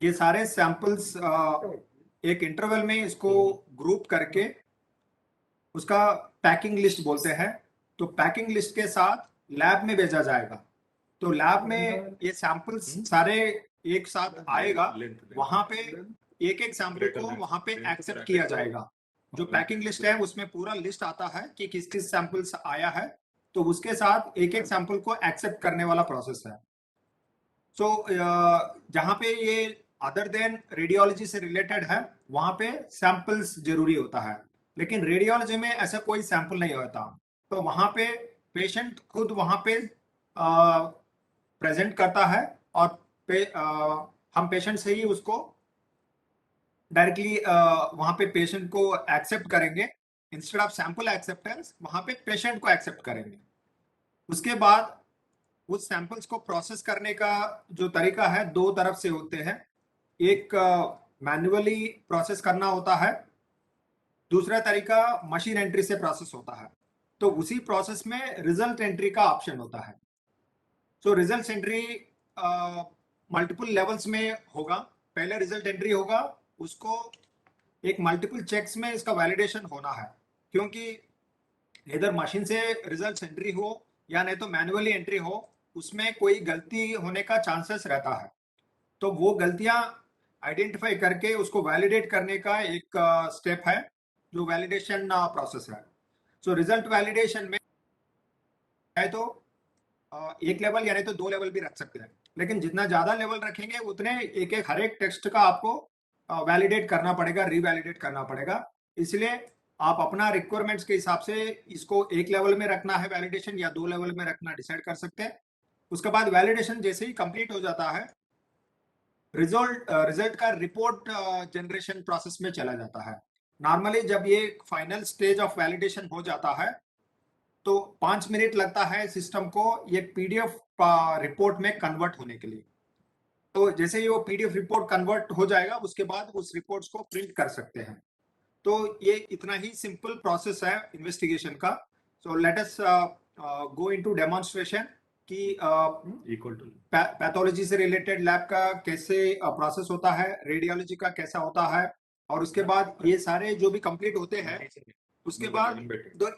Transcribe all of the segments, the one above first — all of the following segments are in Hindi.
ये सारे सैंपल्स एक इंटरवल में इसको ग्रुप करके उसका पैकिंग लिस्ट बोलते हैं। तो पैकिंग लिस्ट के साथ लैब में भेजा जाएगा। तो लैब में ये सैंपल्स सारे एक साथ आएगा, वहां पे एक एक सैंपल को वहां पे एक्सेप्ट किया जाएगा। जो पैकिंग लिस्ट है उसमें पूरा लिस्ट आता है कि किस किस सैंपल्स आया है, तो उसके साथ एक एक सैंपल को एक्सेप्ट करने वाला प्रोसेस है। सो जहाँ पे ये अदर देन रेडियोलॉजी से रिलेटेड है, वहां पे सैंपल्स जरूरी होता है, लेकिन रेडियोलॉजी में ऐसा कोई सैंपल नहीं होता। तो वहां पे पेशेंट खुद वहां पे प्रेजेंट करता है, और हम पेशेंट से ही उसको डायरेक्टली वहां पे पेशेंट को एक्सेप्ट करेंगे। इंस्टेड ऑफ सैंपल एक्सेप्टेंस वहां पे पेशेंट को एक्सेप्ट करेंगे। उसके बाद उस सैंपल्स को प्रोसेस करने का जो तरीका है, दो तरफ से होते हैं। एक मैन्युअली प्रोसेस करना होता है, दूसरा तरीका मशीन एंट्री से प्रोसेस होता है। तो उसी प्रोसेस में रिजल्ट एंट्री का ऑप्शन होता है। So result entry multiple levels में होगा। पहले रिजल्ट एंट्री होगा, उसको एक मल्टीपल चेक्स में इसका वैलिडेशन होना है, क्योंकि इधर मशीन से रिजल्ट एंट्री हो या नहीं तो मैन्युअली एंट्री हो, उसमें कोई गलती होने का चांसेस रहता है। तो वो गलतियां आइडेंटिफाई करके उसको वैलिडेट करने का एक स्टेप है, जो वैलिडेशन प्रोसेस है। सो रिजल्ट वैलिडेशन में है तो एक लेवल या नहीं तो दो लेवल भी रख सकते हैं, लेकिन जितना ज्यादा लेवल रखेंगे उतने एक एक हर एक टेक्स्ट का आपको वैलिडेट करना पड़ेगा, रीवैलिडेट करना पड़ेगा। इसलिए आप अपना रिक्वायरमेंट्स के हिसाब से इसको एक लेवल में रखना है वैलिडेशन या दो लेवल में रखना डिसाइड कर सकते हैं। उसके बाद वैलिडेशन जैसे ही कंप्लीट हो जाता है, रिजल्ट का रिपोर्ट जनरेशन प्रोसेस में चला जाता है। नॉर्मली जब ये फाइनल स्टेज ऑफ वैलिडेशन हो जाता है, तो 5 मिनट लगता है सिस्टम को ये पीडीएफ रिपोर्ट में कन्वर्ट होने के लिए। तो जैसे ही वो पीडीएफ रिपोर्ट कन्वर्ट हो जाएगा, उसके बाद उस रिपोर्ट्स को प्रिंट कर सकते हैं। तो ये इतना ही सिंपल प्रोसेस है इन्वेस्टिगेशन का। So let us go into demonstration कि इक्वल टू पैथोलॉजी से रिलेटेड लैब का कैसे प्रोसेस होता है, रेडियोलॉजी का कैसा होता है, और उसके बाद ये सारे जो भी कंप्लीट होते हैं, उसके बाद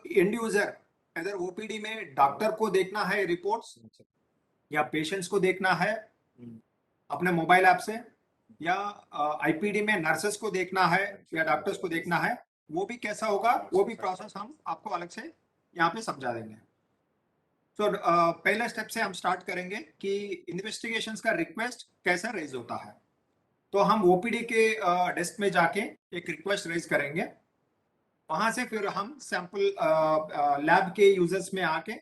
एंड यूजर अगर ओपीडी में डॉक्टर को देखना है रिपोर्ट्स, या पेशेंट्स को देखना है अपने मोबाइल ऐप से, या आईपीडी में नर्सेस को देखना है या डॉक्टर्स को देखना है, वो भी कैसा होगा, वो भी प्रोसेस हम आपको अलग से यहाँ पे समझा देंगे। तो पहले स्टेप से हम स्टार्ट करेंगे कि इन्वेस्टिगेशंस का रिक्वेस्ट कैसे रेज होता है। तो हम ओपीडी के डेस्क में जाके एक रिक्वेस्ट रेज करेंगे। वहां से फिर हम सैंपल लैब के यूजर्स में आके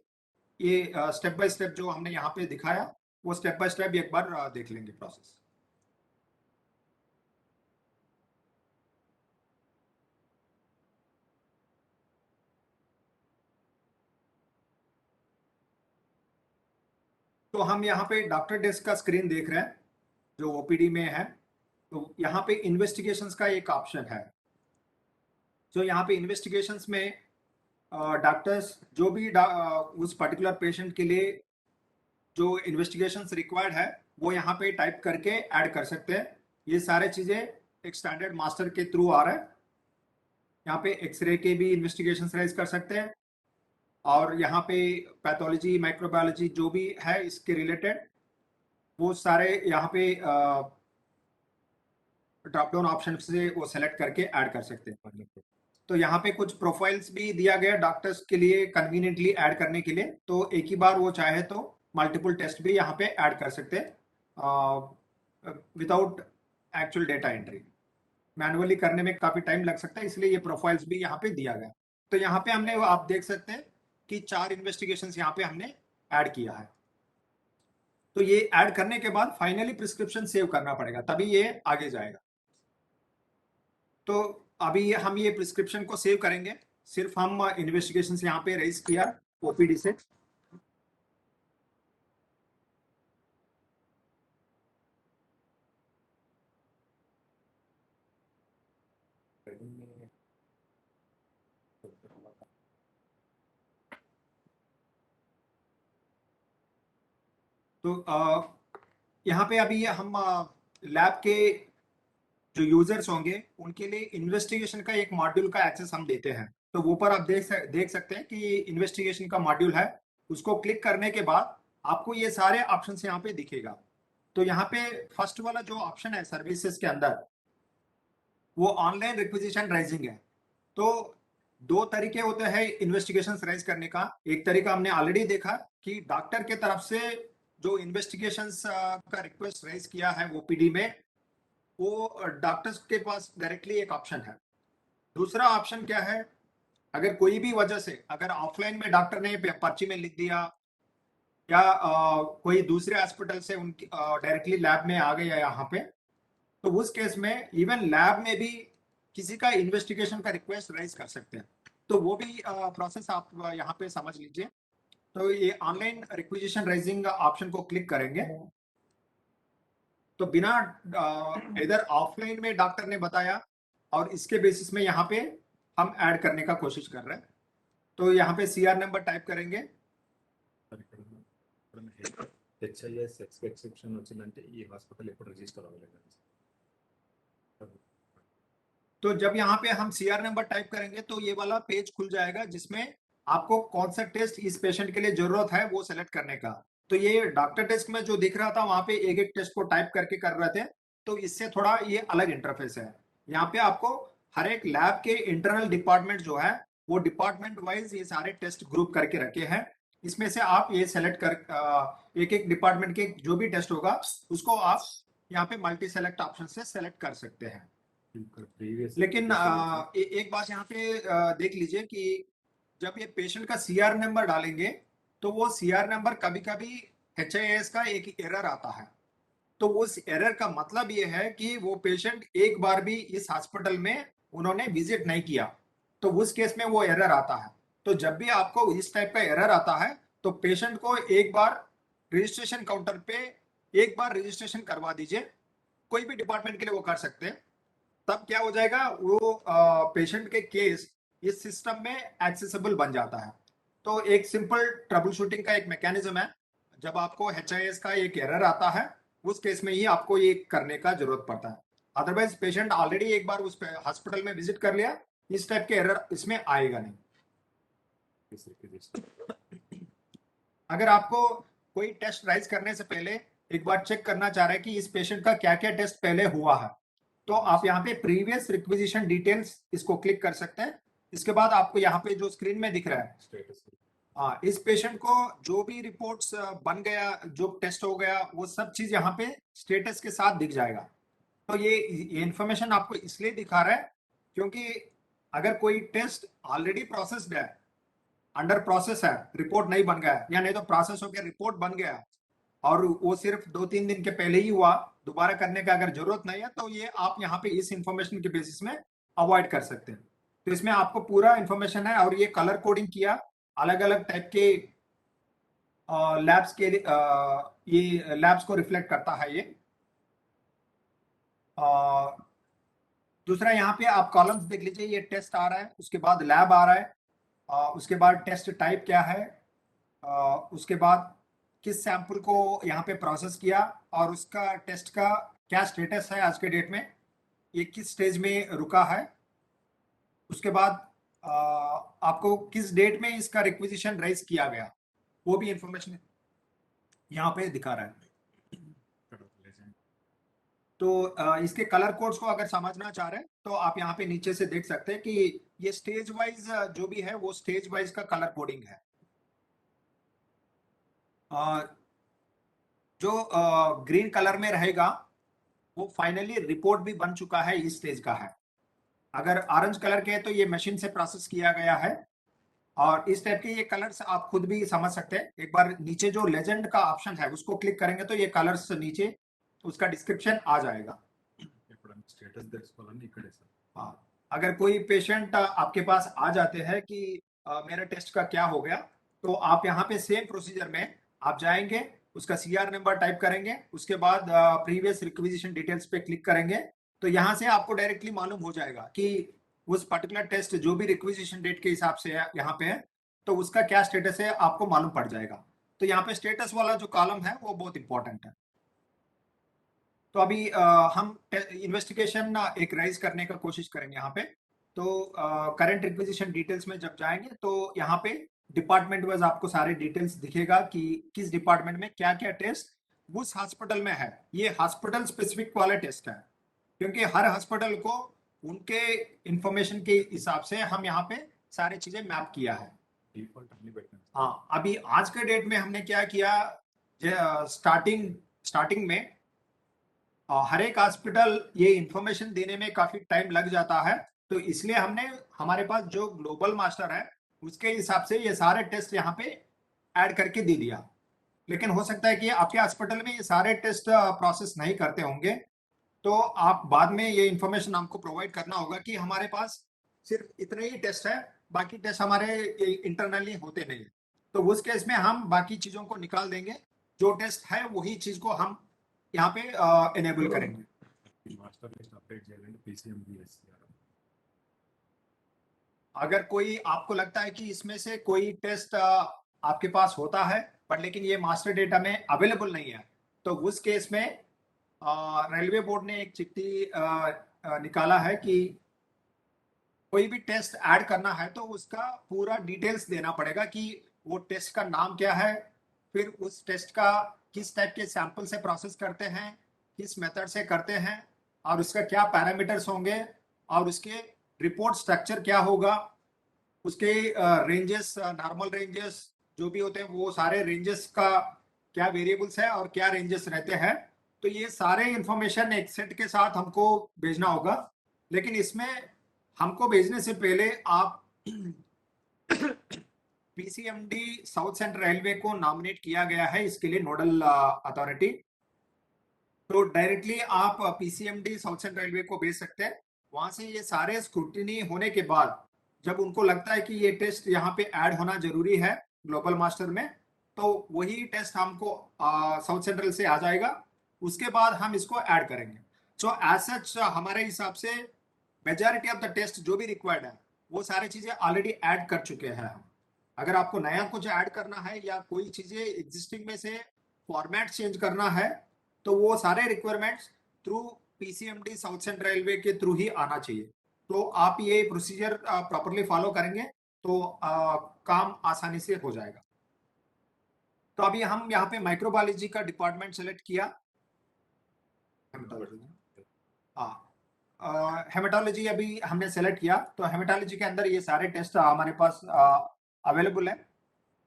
ये स्टेप बाय स्टेप जो हमने यहाँ पे दिखाया, वो स्टेप बाय स्टेप एक बार देख लेंगे प्रोसेस। तो हम यहाँ पे डॉक्टर डेस्क का स्क्रीन देख रहे हैं जो ओपीडी में है। तो यहाँ पे इन्वेस्टिगेशंस का एक ऑप्शन है। तो यहाँ पे इन्वेस्टिगेशंस में डॉक्टर्स जो भी उस पर्टिकुलर पेशेंट के लिए जो इन्वेस्टिगेशंस रिक्वायर्ड है, वो यहाँ पे टाइप करके ऐड कर सकते हैं। ये सारे चीजें एक स्टैंडर्ड मास्टर के थ्रू आ रहा है। यहाँ पे एक्सरे के भी इन्वेस्टिगेशंस रेज कर सकते हैं, और यहाँ पे पैथोलॉजी माइक्रोबायोलॉजी जो भी है इसके रिलेटेड, वो सारे यहाँ पे ड्रॉप डाउन ऑप्शन से वो सेलेक्ट करके ऐड कर सकते हैं। तो यहाँ पे कुछ प्रोफाइल्स भी दिया गया डॉक्टर्स के लिए कन्वीनियंटली ऐड करने के लिए। तो एक ही बार वो चाहे तो मल्टीपल टेस्ट भी यहाँ पे ऐड कर सकते हैं without actual data entry. Manually करने में काफी टाइम लग सकता है, इसलिए ये प्रोफाइल्स भी यहाँ पे दिया गया। तो यहाँ पे हमने, आप देख सकते हैं कि 4 इन्वेस्टिगेशंस यहाँ पे हमने ऐड किया है। तो ये ऐड करने के बाद फाइनली प्रिस्क्रिप्शन सेव करना पड़ेगा, तभी ये आगे जाएगा। तो अभी हम ये प्रिस्क्रिप्शन को सेव करेंगे। सिर्फ हम इन्वेस्टिगेशन यहाँ पे रेज किया ओपीडी से। तो यहाँ पे अभी हम लैब के जो यूजर्स होंगे उनके लिए इन्वेस्टिगेशन का एक मॉड्यूल का एक्सेस हम देते हैं। तो वो पर आप देख सकते हैं कि इन्वेस्टिगेशन का मॉड्यूल है। उसको क्लिक करने के बाद आपको ये सारे ऑप्शन यहाँ पे दिखेगा। तो यहाँ पे फर्स्ट वाला जो ऑप्शन है सर्विसेज के अंदर, वो ऑनलाइन रिक्विजिशन राइजिंग है। तो दो तरीके होते हैं इन्वेस्टिगेशन राइज करने का। एक तरीका हमने ऑलरेडी देखा कि डॉक्टर के तरफ से जो इन्वेस्टिगेशन का रिक्वेस्ट राइज किया है ओपीडी में, वो डॉक्टर्स के पास डायरेक्टली एक ऑप्शन है। दूसरा ऑप्शन क्या है, अगर कोई भी वजह से अगर ऑफलाइन में डॉक्टर ने पर्ची में लिख दिया या कोई दूसरे हॉस्पिटल से उनकी डायरेक्टली लैब में आ गया यहाँ पे, तो उस केस में इवन लैब में भी किसी का इन्वेस्टिगेशन का रिक्वेस्ट राइज कर सकते हैं। तो वो भी प्रोसेस आप यहाँ पे समझ लीजिए। तो ये ऑनलाइन रिक्विजिशन राइजिंग ऑप्शन को क्लिक करेंगे तो बिना इधर ऑफलाइन में डॉक्टर ने बताया और इसके बेसिस में यहाँ पे हम ऐड करने का कोशिश कर रहे हैं। तो यहाँ पे सीआर नंबर टाइप करेंगे। హెచ్ఐఎస్ ఎక్సెప్షన్ వచ్చిందంటే ఈ హాస్పిటల్ ఎప్పుడు రిజిస్టర్ అవ్వలేదు। तो जब यहाँ पे हम सीआर नंबर टाइप करेंगे तो ये वाला पेज खुल जाएगा जिसमें आपको कौन सा टेस्ट इस पेशेंट के लिए जरूरत है वो सेलेक्ट करने का। तो ये डॉक्टर डेस्क में जो दिख रहा था वहां पे एक एक टेस्ट को टाइप करके कर रहे थे, तो इससे थोड़ा ये अलग इंटरफेस है। यहाँ पे आपको हर एक लैब के इंटरनल डिपार्टमेंट जो है वो डिपार्टमेंट वाइज ये सारे टेस्ट ग्रुप करके रखे हैं। इसमें से आप ये सेलेक्ट कर एक एक डिपार्टमेंट के जो भी टेस्ट होगा उसको आप यहाँ पे मल्टी सेलेक्ट ऑप्शन से सेलेक्ट कर सकते हैं। लेकिन एक बात यहाँ पे देख लीजिए कि जब ये पेशेंट का सीआर नंबर डालेंगे तो वो सीआर नंबर कभी कभी HIS का एक एरर आता है। तो उस एरर का मतलब ये है कि वो पेशेंट एक बार भी इस हॉस्पिटल में उन्होंने विजिट नहीं किया, तो उस केस में वो एरर आता है। तो जब भी आपको इस टाइप का एरर आता है तो पेशेंट को एक बार रजिस्ट्रेशन काउंटर पे एक बार रजिस्ट्रेशन करवा दीजिए। कोई भी डिपार्टमेंट के लिए वो कर सकते हैं। तब क्या हो जाएगा, वो पेशेंट के केस इस सिस्टम में एक्सेसिबल बन जाता है। तो एक सिंपल ट्रबल शूटिंग का एक मैकेनिज्म है। जब आपको HIS का एक एरर आता है उस केस में ही आपको ये करने का जरूरत पड़ता है। अदरवाइज पेशेंट ऑलरेडी एक बार उस हॉस्पिटल में विजिट कर लिया, इस टाइप के एरर इसमें आएगा नहीं। अगर आपको कोई टेस्ट राइज करने से पहले एक बार चेक करना चाह रहे हैं कि इस पेशेंट का क्या क्या टेस्ट पहले हुआ है, तो आप यहाँ पे प्रीवियस रिक्विजिशन डिटेल्स इसको क्लिक कर सकते हैं। इसके बाद आपको यहाँ पे जो स्क्रीन में दिख रहा है इस पेशेंट को जो भी रिपोर्ट्स बन गया, जो टेस्ट हो गया, वो सब चीज यहाँ पे स्टेटस के साथ दिख जाएगा। तो ये इंफॉर्मेशन आपको इसलिए दिखा रहा है क्योंकि अगर कोई टेस्ट ऑलरेडी प्रोसेस्ड है, अंडर प्रोसेस है, रिपोर्ट नहीं बन गया या नहीं तो प्रोसेस होकर रिपोर्ट बन गया और वो सिर्फ 2-3 दिन के पहले ही हुआ, दोबारा करने का अगर जरूरत नहीं है, तो ये आप यहाँ पे इस इंफॉर्मेशन के बेसिस में अवॉइड कर सकते हैं। तो इसमें आपको पूरा इंफॉर्मेशन है और ये कलर कोडिंग किया अलग अलग टाइप के लैब्स के ये लैब्स को रिफ्लेक्ट करता है ये। दूसरा यहाँ पे आप कॉलम्स देख लीजिए, ये टेस्ट आ रहा है, उसके बाद लैब आ रहा है, उसके बाद टेस्ट टाइप क्या है, उसके बाद किस सैंपल को यहाँ पे प्रोसेस किया और उसका टेस्ट का क्या स्टेटस है आज के डेट में, ये किस स्टेज में रुका है। उसके बाद आपको किस डेट में इसका रिक्विजिशन राइज किया गया वो भी इंफॉर्मेशन यहाँ पे दिखा रहा है। तो इसके कलर कोड्स को अगर समझना चाह रहे हैं तो आप यहाँ पे नीचे से देख सकते हैं कि ये स्टेज वाइज जो भी है वो स्टेज वाइज का कलर कोडिंग है। जो ग्रीन कलर में रहेगा वो फाइनली रिपोर्ट भी बन चुका है, इस स्टेज का है। अगर ऑरेंज कलर के है तो ये मशीन से प्रोसेस किया गया है। और इस टाइप के ये कलर्स आप खुद भी समझ सकते हैं। एक बार नीचे जो लेजेंड का ऑप्शन है उसको क्लिक करेंगे तो ये कलर्स नीचे उसका डिस्क्रिप्शन आ जाएगा। हाँ, अगर कोई पेशेंट आपके पास आ जाते हैं कि मेरा टेस्ट का क्या हो गया, तो आप यहाँ पे सेम प्रोसीजर में आप जाएंगे, उसका सीआर नंबर टाइप करेंगे, उसके बाद प्रीवियस रिक्विजिशन डिटेल्स पे क्लिक करेंगे, तो यहाँ से आपको डायरेक्टली मालूम हो जाएगा कि उस पर्टिकुलर टेस्ट जो भी रिक्विजिशन डेट के हिसाब से है यहाँ पे है, तो उसका क्या स्टेटस है आपको मालूम पड़ जाएगा। तो यहाँ पे स्टेटस वाला जो कॉलम है वो बहुत इंपॉर्टेंट है। तो अभी हम इन्वेस्टिगेशन एक राइज करने का कोशिश करेंगे यहाँ पे। तो करंट रिक्विजिशन डिटेल्स में जब जाएंगे तो यहाँ पे डिपार्टमेंट वाइज आपको सारे डिटेल्स दिखेगा कि किस डिपार्टमेंट में क्या क्या टेस्ट उस हॉस्पिटल में है। ये हॉस्पिटल स्पेसिफिक वाले टेस्ट है, क्योंकि हर हॉस्पिटल को उनके इंफॉर्मेशन के हिसाब से हम यहाँ पे सारी चीजें मैप किया है। डिफॉल्ट अपनी बैठना हाँ, अभी आज के डेट में हमने क्या किया, स्टार्टिंग स्टार्टिंग में हर एक हॉस्पिटल ये इंफॉर्मेशन देने में काफी टाइम लग जाता है, तो इसलिए हमने हमारे पास जो ग्लोबल मास्टर है उसके हिसाब से ये सारे टेस्ट यहाँ पे ऐड करके दे दिया। लेकिन हो सकता है कि आपके हॉस्पिटल में ये सारे टेस्ट प्रोसेस नहीं करते होंगे, तो आप बाद में ये इंफॉर्मेशन हमको प्रोवाइड करना होगा कि हमारे पास सिर्फ इतने ही टेस्ट है, बाकी टेस्ट हमारे इंटरनली होते नहीं। तो उस केस में हम बाकी चीजों को निकाल देंगे, जो टेस्ट है वही चीज को हम यहाँ पे एनेबल करेंगे। మాస్టర్ లిస్ట్ అప్డేట్ చేయాలంటే PCMBS अगर कोई आपको लगता है कि इसमें से कोई टेस्ट आपके पास होता है पर लेकिन ये मास्टर डेटा में अवेलेबल नहीं है, तो उस केस में रेलवे बोर्ड ने एक चिट्ठी निकाला है कि कोई भी टेस्ट ऐड करना है तो उसका पूरा डिटेल्स देना पड़ेगा कि वो टेस्ट का नाम क्या है, फिर उस टेस्ट का किस टाइप के सैंपल से प्रोसेस करते हैं, किस मेथड से करते हैं, और उसका क्या पैरामीटर्स होंगे, और उसके रिपोर्ट स्ट्रक्चर क्या होगा, उसके रेंजेस, नॉर्मल रेंजेस जो भी होते हैं वो सारे रेंजेस का क्या वेरिएबल्स है और क्या रेंजेस रहते हैं। तो ये सारे इंफॉर्मेशन एक सेट के साथ हमको भेजना होगा। लेकिन इसमें हमको भेजने से पहले आप पीसीएमडी साउथ सेंट्रल रेलवे को नॉमिनेट किया गया है इसके लिए नोडल अथॉरिटी। तो डायरेक्टली आप पीसीएमडी साउथ सेंट्रल रेलवे को भेज सकते हैं। वहां से ये सारे स्क्रूटिनी होने के बाद जब उनको लगता है कि ये टेस्ट यहाँ पे ऐड होना जरूरी है ग्लोबल मास्टर में, तो वही टेस्ट हमको साउथ सेंट्रल से आ जाएगा। उसके बाद हम इसको ऐड करेंगे। सो एज सच हमारे हिसाब से मेजॉरिटी ऑफ द टेस्ट जो भी रिक्वायर्ड है वो सारी चीजें ऑलरेडी ऐड कर चुके हैं हम। अगर आपको नया कुछ ऐड करना है या कोई चीजें एग्जिस्टिंग में से फॉर्मेट चेंज करना है, तो वो सारे requirements through PCMD South Central Railway के थ्रू ही आना चाहिए। तो आप ये प्रोसीजर प्रॉपरली फॉलो करेंगे तो काम आसानी से हो जाएगा। तो अभी हम यहाँ पे माइक्रोबायोलॉजी का डिपार्टमेंट सेलेक्ट किया। हाँ, हेमेटोलॉजी अभी हमने सेलेक्ट किया, तो हेमेटोलॉजी के अंदर ये सारे टेस्ट हमारे पास अवेलेबल है।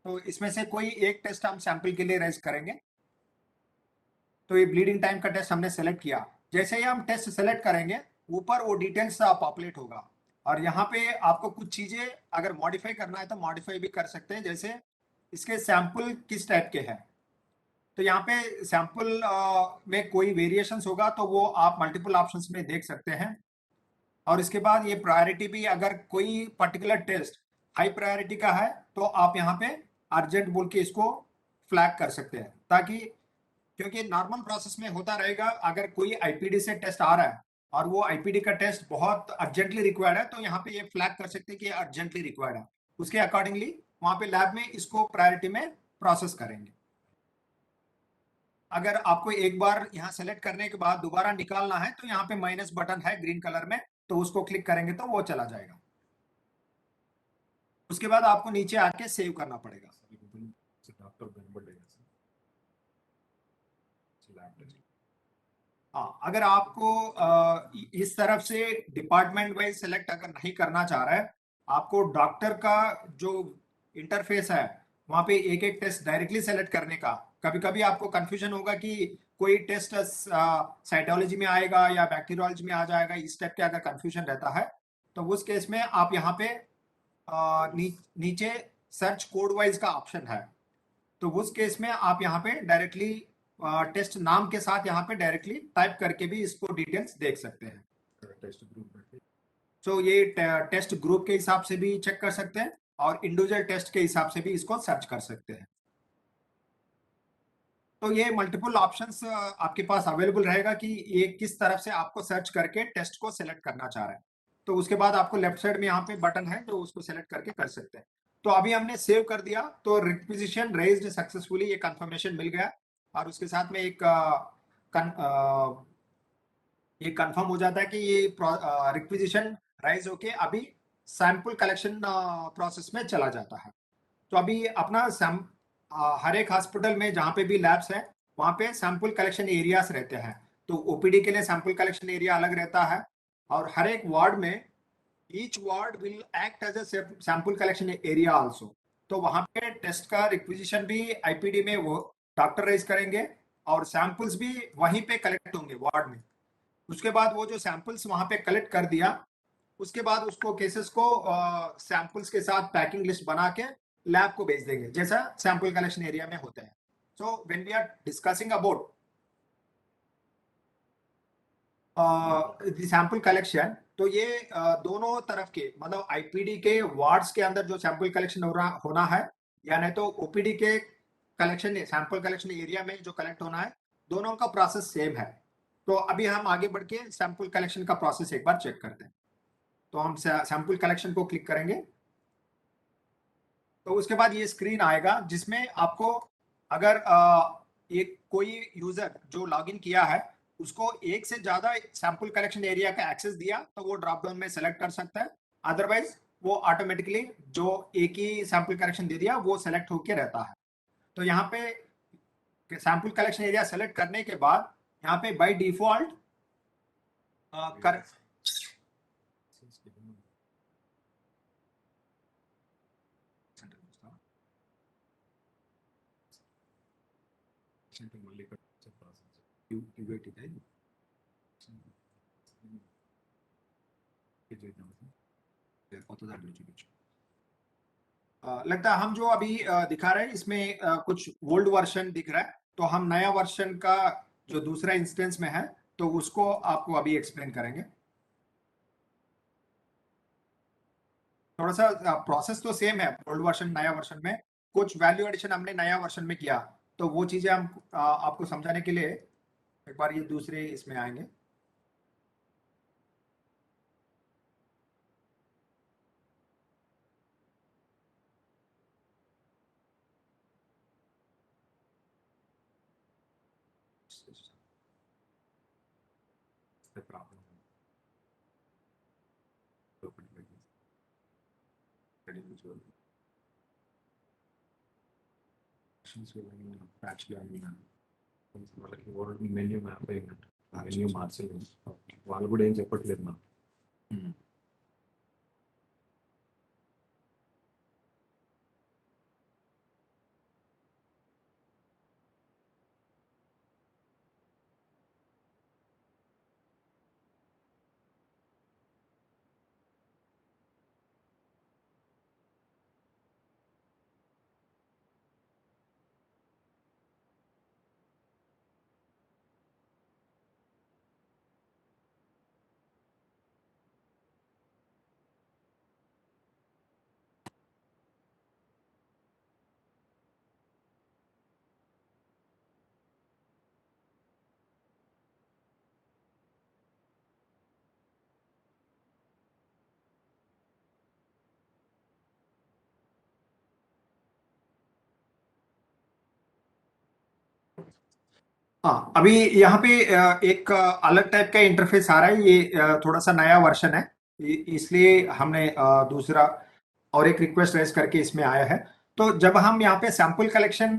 तो इसमें से कोई एक टेस्ट हम सैंपल के लिए रेज करेंगे। तो ये ब्लीडिंग टाइम का टेस्ट हमने सेलेक्ट किया। जैसे ही हम टेस्ट सेलेक्ट करेंगे ऊपर वो डिटेल्स पॉपुलेट होगा, और यहाँ पे आपको कुछ चीजें अगर मॉडिफाई करना है तो मॉडिफाई भी कर सकते हैं। जैसे इसके सैंपल किस टाइप के हैं, तो यहाँ पे सैंपल में कोई वेरिएशंस होगा तो वो आप मल्टीपल ऑप्शंस में देख सकते हैं। और इसके बाद ये प्रायोरिटी भी, अगर कोई पर्टिकुलर टेस्ट हाई प्रायोरिटी का है तो आप यहाँ पे अर्जेंट बोल के इसको फ्लैग कर सकते हैं, ताकि क्योंकि नॉर्मल प्रोसेस में होता रहेगा अगर कोई आईपीडी से टेस्ट आ रहा है और वो आईपीडी का टेस्ट बहुत अर्जेंटली रिक्वायर्ड है, तो यहाँ पे ये फ्लैग कर सकते हैं कि ये अर्जेंटली रिक्वायर्ड है। उसके अकॉर्डिंगली वहां पे लैब में इसको प्रायोरिटी में प्रोसेस करेंगे। अगर आपको एक बार यहाँ सेलेक्ट करने के बाद दोबारा निकालना है तो यहाँ पे माइनस बटन है ग्रीन कलर में, तो उसको क्लिक करेंगे तो वो चला जाएगा। उसके बाद आपको नीचे आके सेव करना पड़ेगा। डॉक्टर कनबडेगा सर हाँ, अगर आपको इस तरफ से डिपार्टमेंट वाइज सेलेक्ट अगर नहीं करना चाह रहा है, आपको डॉक्टर का जो इंटरफेस है वहां पे एक एक टेस्ट डायरेक्टली सेलेक्ट करने का, कभी कभी आपको कंफ्यूजन होगा कि कोई टेस्ट साइटोलॉजी में आएगा या बैक्टीरियोलॉजी में आ जाएगा, इस टाइप के अगर कंफ्यूजन रहता है तो उस केस में आप यहाँ पे नीचे सर्च कोड वाइज का ऑप्शन है। तो उस केस में आप यहाँ पे डायरेक्टली टेस्ट नाम के साथ यहाँ पे डायरेक्टली टाइप करके भी इसको डिटेल्स देख सकते हैं। टेस्ट ग्रुप तो ये टेस्ट ग्रुप के हिसाब से भी चेक कर सकते हैं और इंडिविजुअल टेस्ट के हिसाब से भी इसको सर्च कर सकते हैं। तो ये मल्टीपल ऑप्शंस आपके पास अवेलेबल रहेगा कि ये किस तरफ से आपको सर्च करके टेस्ट को सिलेक्ट करना चाह रहे हैं। तो उसके बाद आपको लेफ्ट साइड में यहाँ पे बटन है जो उसको सिलेक्ट करके कर सकते हैं। तो अभी हमने सेव कर दिया, तो रिक्विजिशन रेज्ड सक्सेसफुली, ये कंफर्मेशन मिल गया। और उसके साथ में एक ये कंफर्म हो जाता है कि ये रिक्विजिशन राइज होके अभी सैंपल कलेक्शन प्रोसेस में चला जाता है। तो अभी अपना हर एक हॉस्पिटल में जहाँ पे भी लैब्स हैं वहाँ पे सैंपल कलेक्शन एरियाज रहते हैं। तो ओपीडी के लिए सैंपल कलेक्शन एरिया अलग रहता है, और हर एक वार्ड में each ward will act as a sample collection area also. तो वहाँ पे टेस्ट का रिक्विजिशन भी आईपीडी में वो डॉक्टर रेज करेंगे, और सैंपल्स भी वहीं पे कलेक्ट होंगे वार्ड में। उसके बाद वो जो सैंपल्स वहां पे कलेक्ट कर दिया, उसके बाद उसको केसेस को सैंपल्स के साथ पैकिंग लिस्ट बना के लैब को भेज देंगे, जैसा सैंपल कलेक्शन एरिया में होता है। So when we are discussing about sample collection, तो ये दोनों तरफ के मतलब आईपीडी के वार्ड्स के अंदर जो सैंपल कलेक्शन होना है, या नहीं तो ओपीडी के कलेक्शन सैंपल कलेक्शन एरिया में जो कलेक्ट होना है, दोनों का प्रोसेस सेम है। तो अभी हम आगे बढ़ के सैंपल कलेक्शन का प्रोसेस एक बार चेक करते हैं। तो हम सैंपल कलेक्शन को क्लिक करेंगे, तो उसके बाद ये स्क्रीन आएगा जिसमें आपको अगर ये कोई यूजर जो लॉगिन किया है उसको एक से ज्यादा सैंपल कलेक्शन एरिया का एक्सेस दिया तो वो ड्रॉप डाउन में सेलेक्ट कर सकता है। अदरवाइज वो ऑटोमेटिकली जो एक ही सैंपल कलेक्शन दे दिया वो सेलेक्ट होके रहता है। तो यहाँ पे सैंपल कलेक्शन एरिया सेलेक्ट करने के बाद यहाँ पे बाय डिफॉल्ट कर మళ్ళీ ఇక్కడ ప్రాసెస్ UAT है। लगता है हम जो अभी दिखा रहे हैं इसमें कुछ ओल्ड वर्जन दिख रहा है, तो हम नया वर्जन का जो दूसरा इंस्टेंस में है तो उसको आपको अभी एक्सप्लेन करेंगे। थोड़ा सा प्रोसेस तो सेम है ओल्ड वर्जन नया वर्जन में, कुछ वैल्यू एडिशन हमने नया वर्जन में किया, तो वो चीजें हम आपको समझाने के लिए एक बार ये दूसरे इसमें आएंगे। ప్రాబ్లం వాళ్ళకి ఓల్డ్ మెన్యూ మ్యాప్ అయిందంట, ఆ మెన్యూ మార్చలేదు. వాళ్ళు కూడా ఏం చెప్పట్లేదు నాకు. हाँ, अभी यहाँ पे एक अलग टाइप का इंटरफेस आ रहा है, ये थोड़ा सा नया वर्जन है, इसलिए हमने दूसरा और एक रिक्वेस्ट रेज करके इसमें आया है। तो जब हम यहाँ पे सैंपल कलेक्शन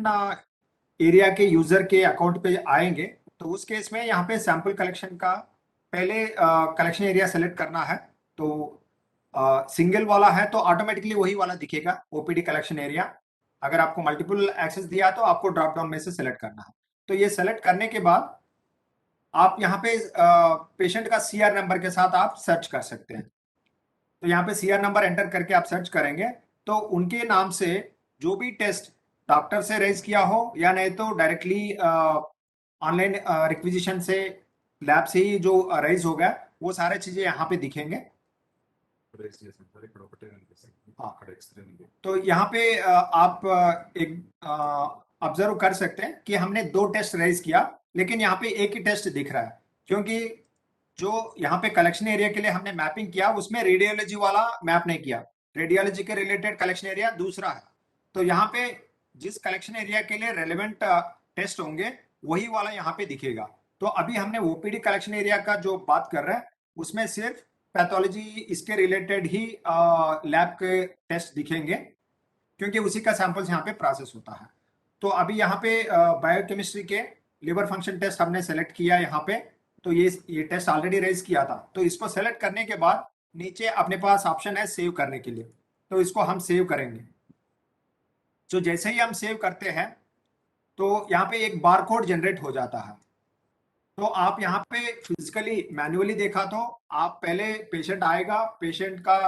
एरिया के यूजर के अकाउंट पे आएंगे, तो उस केस में यहाँ पे सैंपल कलेक्शन का पहले कलेक्शन एरिया सेलेक्ट करना है। तो सिंगल वाला है तो ऑटोमेटिकली वही वाला दिखेगा, ओपीडी कलेक्शन एरिया। अगर आपको मल्टीपल एक्सेस दिया तो आपको ड्रॉप डाउन में से सेलेक्ट करना है। तो ये सेलेक्ट करने के बाद आप यहाँ पे पेशेंट का सीआर नंबर के साथ आप सर्च कर सकते हैं। तो यहाँ पे सीआर नंबर एंटर करके आप सर्च करेंगे तो उनके नाम से जो भी टेस्ट डॉक्टर से रेज किया हो या नहीं तो डायरेक्टली ऑनलाइन रिक्विजिशन से लैब से ही जो रेज होगा वो सारे चीजें यहाँ पे दिखेंगे। రేస్ చేశాను సార్, ఇక్కడ ఒకటే కనిపిస్తుంది, అక్కడ ఎక్స్రే ఉంది. तो यहाँ पे आप एक ऑब्जर्व कर सकते हैं कि हमने 2 टेस्ट रेज किया, लेकिन यहाँ पे एक ही टेस्ट दिख रहा है, क्योंकि जो यहाँ पे कलेक्शन एरिया के लिए हमने मैपिंग किया उसमें रेडियोलॉजी वाला मैप नहीं किया, रेडियोलॉजी के रिलेटेड कलेक्शन एरिया दूसरा है। तो यहाँ पे जिस कलेक्शन एरिया के लिए रेलेवेंट टेस्ट होंगे वही वाला यहाँ पे दिखेगा। तो अभी हमने ओपीडी कलेक्शन एरिया का जो बात कर रहे हैं उसमें सिर्फ पैथोलॉजी इसके रिलेटेड ही लैब के टेस्ट दिखेंगे, क्योंकि उसी का सैंपल्स यहाँ पे प्रोसेस होता है। तो अभी यहाँ पे बायोकेमिस्ट्री के लिवर फंक्शन टेस्ट हमने सेलेक्ट किया यहाँ पे। तो ये टेस्ट ऑलरेडी रेज किया था, तो इसको सेलेक्ट करने के बाद नीचे अपने पास ऑप्शन है सेव करने के लिए, तो इसको हम सेव करेंगे। तो जैसे ही हम सेव करते हैं तो यहाँ पे एक बारकोड जनरेट हो जाता है। तो आप यहाँ पे फिजिकली मैन्युअली देखा तो आप पहले पेशेंट आएगा, पेशेंट का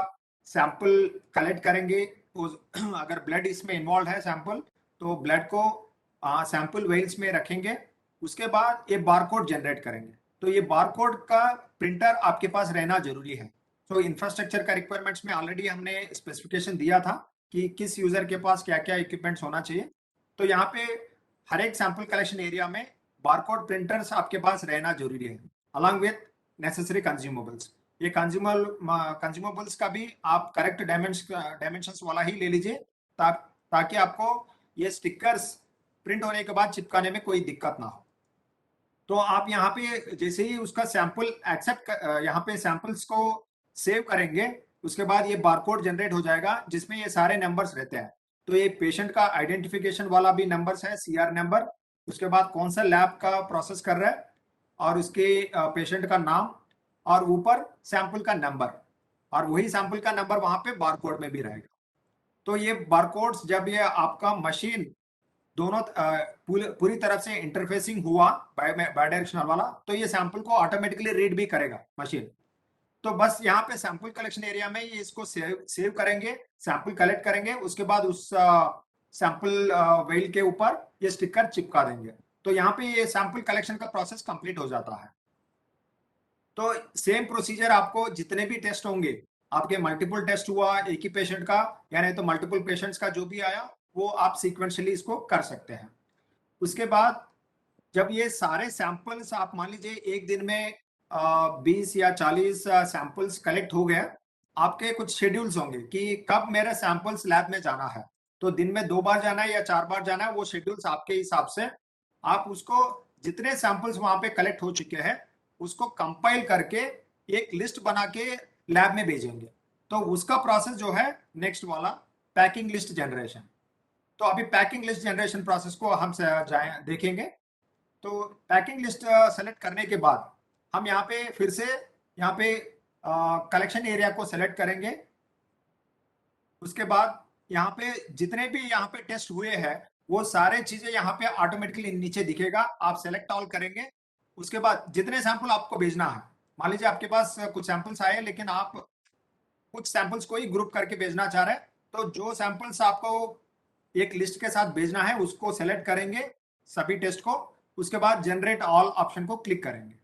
सैंपल कलेक्ट करेंगे। अगर ब्लड इसमें इन्वॉल्व है सैंपल, तो ब्लड को सैंपल वेल्स में रखेंगे। उसके बाद ये बारकोड जनरेट करेंगे। तो ये बारकोड का प्रिंटर आपके पास रहना जरूरी है। तो इंफ्रास्ट्रक्चर का रिक्वायरमेंट्स में ऑलरेडी हमने स्पेसिफिकेशन दिया था कि किस यूजर के पास क्या क्या इक्विपमेंट्स होना चाहिए। तो यहाँ पे हर एक सैंपल कलेक्शन एरिया में बारकोड प्रिंटर्स आपके पास रहना जरूरी है, अलॉन्ग विथ नेसेसरी कंज्यूमेबल्स। ये कंज्यूमेबल्स का भी आप करेक्ट डायमेंशंस वाला ही ले लीजिए, ताकि आपको ये स्टिकर्स प्रिंट होने के बाद चिपकाने में कोई दिक्कत ना हो। तो आप यहाँ पे जैसे ही उसका सैंपल एक्सेप्ट, यहाँ पे सैंपल्स को सेव करेंगे, उसके बाद ये बारकोड जनरेट हो जाएगा जिसमें ये सारे नंबर्स रहते हैं। तो ये पेशेंट का आइडेंटिफिकेशन वाला भी नंबर्स है, सीआर नंबर, उसके बाद कौन सा लैब का प्रोसेस कर रहा है, और उसके पेशेंट का नाम, और ऊपर सैंपल का नंबर, और वही सैंपल का नंबर वहां पे बारकोड में भी रहेगा। तो ये बारकोड्स जब ये आपका मशीन दोनों पूरी तरफ से इंटरफेसिंग हुआ बायडायरेक्शनल वाला, तो ये सैंपल को ऑटोमेटिकली रीड भी करेगा मशीन। तो बस यहाँ पे सैंपल कलेक्शन एरिया में ये इसको सेव करेंगे, सैंपल कलेक्ट करेंगे, उसके बाद उस सैंपल वेल के ऊपर ये स्टिकर चिपका देंगे। तो यहाँ पे ये सैंपल कलेक्शन का प्रोसेस कंप्लीट हो जाता है। तो सेम प्रोसीजर आपको जितने भी टेस्ट होंगे, आपके मल्टीपल टेस्ट हुआ एक ही पेशेंट का, यानी तो मल्टीपल पेशेंट्स का जो भी आया वो आप सीक्वेंशियली इसको कर सकते हैं। उसके बाद जब ये सारे सैंपल्स आप मान लीजिए एक दिन में 20 या 40 सैंपल्स कलेक्ट हो गए, आपके कुछ शेड्यूल्स होंगे कि कब मेरे सैंपल्स लैब में जाना है। तो दिन में 2 बार जाना है या 4 बार जाना है, वो शेड्यूल्स आपके हिसाब से आप उसको जितने सैंपल्स वहां पे कलेक्ट हो चुके हैं उसको कंपाइल करके एक लिस्ट बना के लैब में भेजेंगे। तो उसका प्रोसेस जो है नेक्स्ट वाला पैकिंग लिस्ट जनरेशन। तो अभी पैकिंग लिस्ट जनरेशन प्रोसेस को हम देखेंगे। तो पैकिंग लिस्ट सेलेक्ट करने के बाद हम यहाँ पे फिर से यहाँ पे कलेक्शन एरिया को सेलेक्ट करेंगे। उसके बाद यहाँ पे जितने भी यहाँ पे टेस्ट हुए हैं वो सारे चीजें यहाँ पे ऑटोमेटिकली नीचे दिखेगा। आप सेलेक्ट ऑल करेंगे, उसके बाद जितने सैंपल आपको भेजना है, मान लीजिए आपके पास कुछ सैंपल्स आए लेकिन आप कुछ सैंपल्स को ही ग्रुप करके भेजना चाह रहे हैं, तो जो सैंपल्स आपको एक लिस्ट के साथ भेजना है उसको सेलेक्ट करेंगे सभी टेस्ट को। उसके बाद जनरेट ऑल ऑप्शन को क्लिक करेंगे।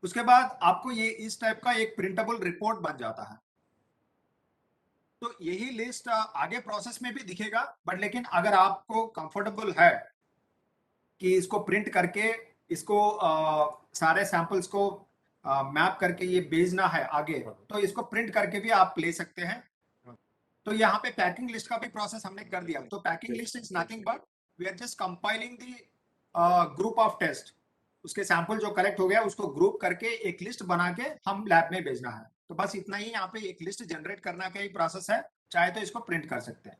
उसके बाद आपको ये इस टाइप का एक प्रिंटेबल रिपोर्ट बन जाता है। तो यही लिस्ट आगे प्रोसेस में भी दिखेगा, बट लेकिन अगर आपको कंफर्टेबल है कि इसको प्रिंट करके इसको सारे सैंपल्स को मैप करके ये भेजना है आगे, तो इसको प्रिंट करके भी आप ले सकते हैं। तो यहाँ पे पैकिंग लिस्ट का भी प्रोसेस हमने कर दिया। तो packing list is nothing but we are just compiling the group of test. उसके सैंपल जो कलेक्ट हो गया उसको ग्रुप करके एक लिस्ट बना के हम लैब में भेजना है। तो बस इतना ही यहाँ पे एक लिस्ट जनरेट करना का ही प्रोसेस है, चाहे तो इसको प्रिंट कर सकते हैं।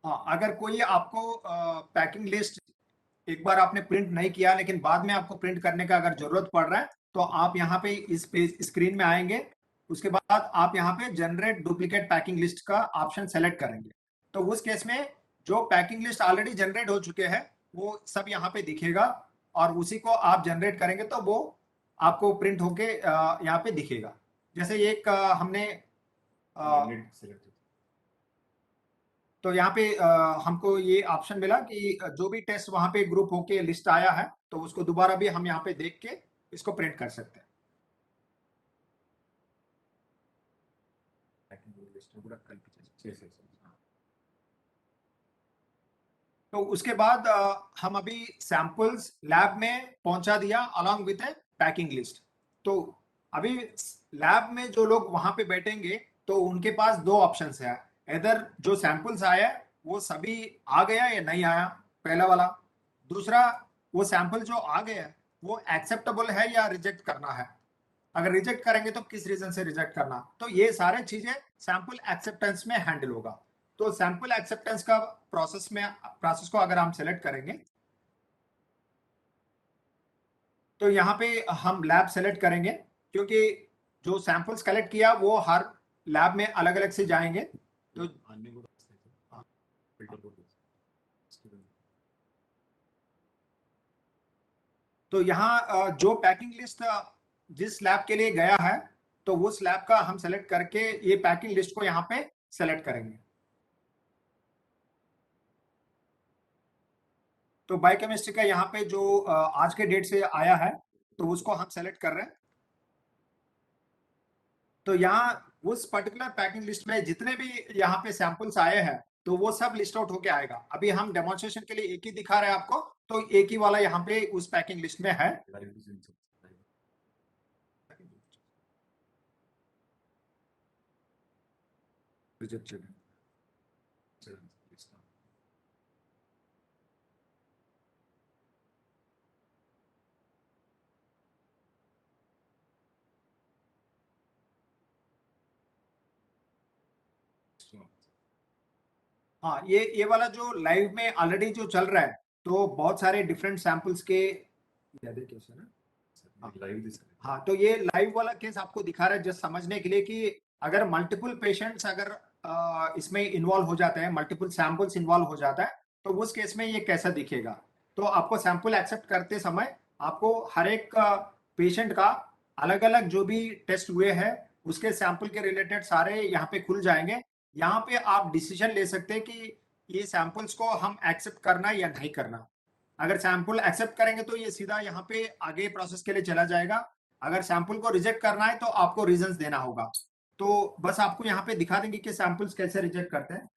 हाँ, अगर कोई आपको पैकिंग लिस्ट एक बार आपने प्रिंट नहीं किया लेकिन बाद में आपको प्रिंट करने का अगर जरूरत पड़ रहा है, तो आप यहाँ पे इस पेज स्क्रीन में आएंगे। उसके बाद आप यहाँ पे जनरेट डुप्लीकेट पैकिंग लिस्ट का ऑप्शन सेलेक्ट करेंगे। तो उस केस में जो पैकिंग लिस्ट ऑलरेडी जनरेट हो चुके हैं वो सब यहाँ पे दिखेगा, और उसी को आप जनरेट करेंगे तो वो आपको प्रिंट होके यहाँ पे दिखेगा। जैसे एक हमने तो यहाँ पे हमको ये ऑप्शन मिला कि जो भी टेस्ट वहां पे ग्रुप होके लिस्ट आया है तो उसको दोबारा भी हम यहाँ पे देख के इसको प्रिंट कर सकते हैं। तो उसके बाद हम अभी सैंपल्स लैब में पहुंचा दिया along with A packing list. तो अभी लैब में जो लोग वहां पे बैठेंगे तो उनके पास दो ऑप्शंस है, इधर जो सैंपल्स आया वो सभी आ गया या नहीं आया, पहला वाला। दूसरा, वो सैंपल जो आ गया वो एक्सेप्टेबल है या रिजेक्ट करना है। अगर रिजेक्ट करेंगे तो किस रीजन से रिजेक्ट करना, तो ये सारे चीजें सैंपल एक्सेप्टेंस में हैंडल होगा। तो सैंपल एक्सेप्टेंस का प्रोसेस को अगर हम सेलेक्ट करेंगे तो यहाँ पे हम लैब सेलेक्ट करेंगे, क्योंकि जो सैंपल्स कलेक्ट किया वो हर लैब में अलग अलग से जाएंगे। तो अन्य को फिल्टर को तो यहाँ जो पैकिंग लिस्ट जिस लैब के लिए गया है तो उस लैब का हम सेलेक्ट करके ये पैकिंग लिस्ट को यहाँ पे सेलेक्ट करेंगे। तो बायोकेमिस्ट्री का यहाँ पे जो आज के डेट से आया है तो उसको हम सेलेक्ट कर रहे हैं। तो यहाँ उस पर्टिकुलर पैकिंग लिस्ट में जितने भी यहाँ पे सैंपल्स आए हैं तो वो सब लिस्ट आउट होके आएगा। अभी हम डेमोन्स्ट्रेशन के लिए एक ही दिखा रहे हैं आपको, तो एक ही वाला यहाँ पे उस पैकिंग लिस्ट में है। रिजेक्टेड। हाँ, ये वाला जो लाइव में ऑलरेडी जो चल रहा है तो बहुत सारे डिफरेंट सैंपल्स के केस है ना। लाइव हाँ, तो ये लाइव वाला केस आपको दिखा रहा है जस्ट समझने के लिए कि अगर मल्टीपल पेशेंट्स अगर इसमें इन्वॉल्व हो जाते हैं, मल्टीपल सैंपल्स इन्वॉल्व हो जाता है तो उस केस में ये कैसा दिखेगा। तो आपको सैंपल एक्सेप्ट करते समय आपको हर एक पेशेंट का अलग अलग जो भी टेस्ट हुए हैं उसके सैंपल के रिलेटेड सारे यहाँ पे खुल जाएंगे। यहाँ पे आप डिसीजन ले सकते हैं कि ये सैंपल्स को हम एक्सेप्ट करना या नहीं करना। अगर सैंपल एक्सेप्ट करेंगे तो ये सीधा यहाँ पे आगे प्रोसेस के लिए चला जाएगा। अगर सैंपल को रिजेक्ट करना है तो आपको रीजंस देना होगा। तो बस आपको यहाँ पे दिखा देंगे कि सैंपल्स कैसे रिजेक्ट करते हैं।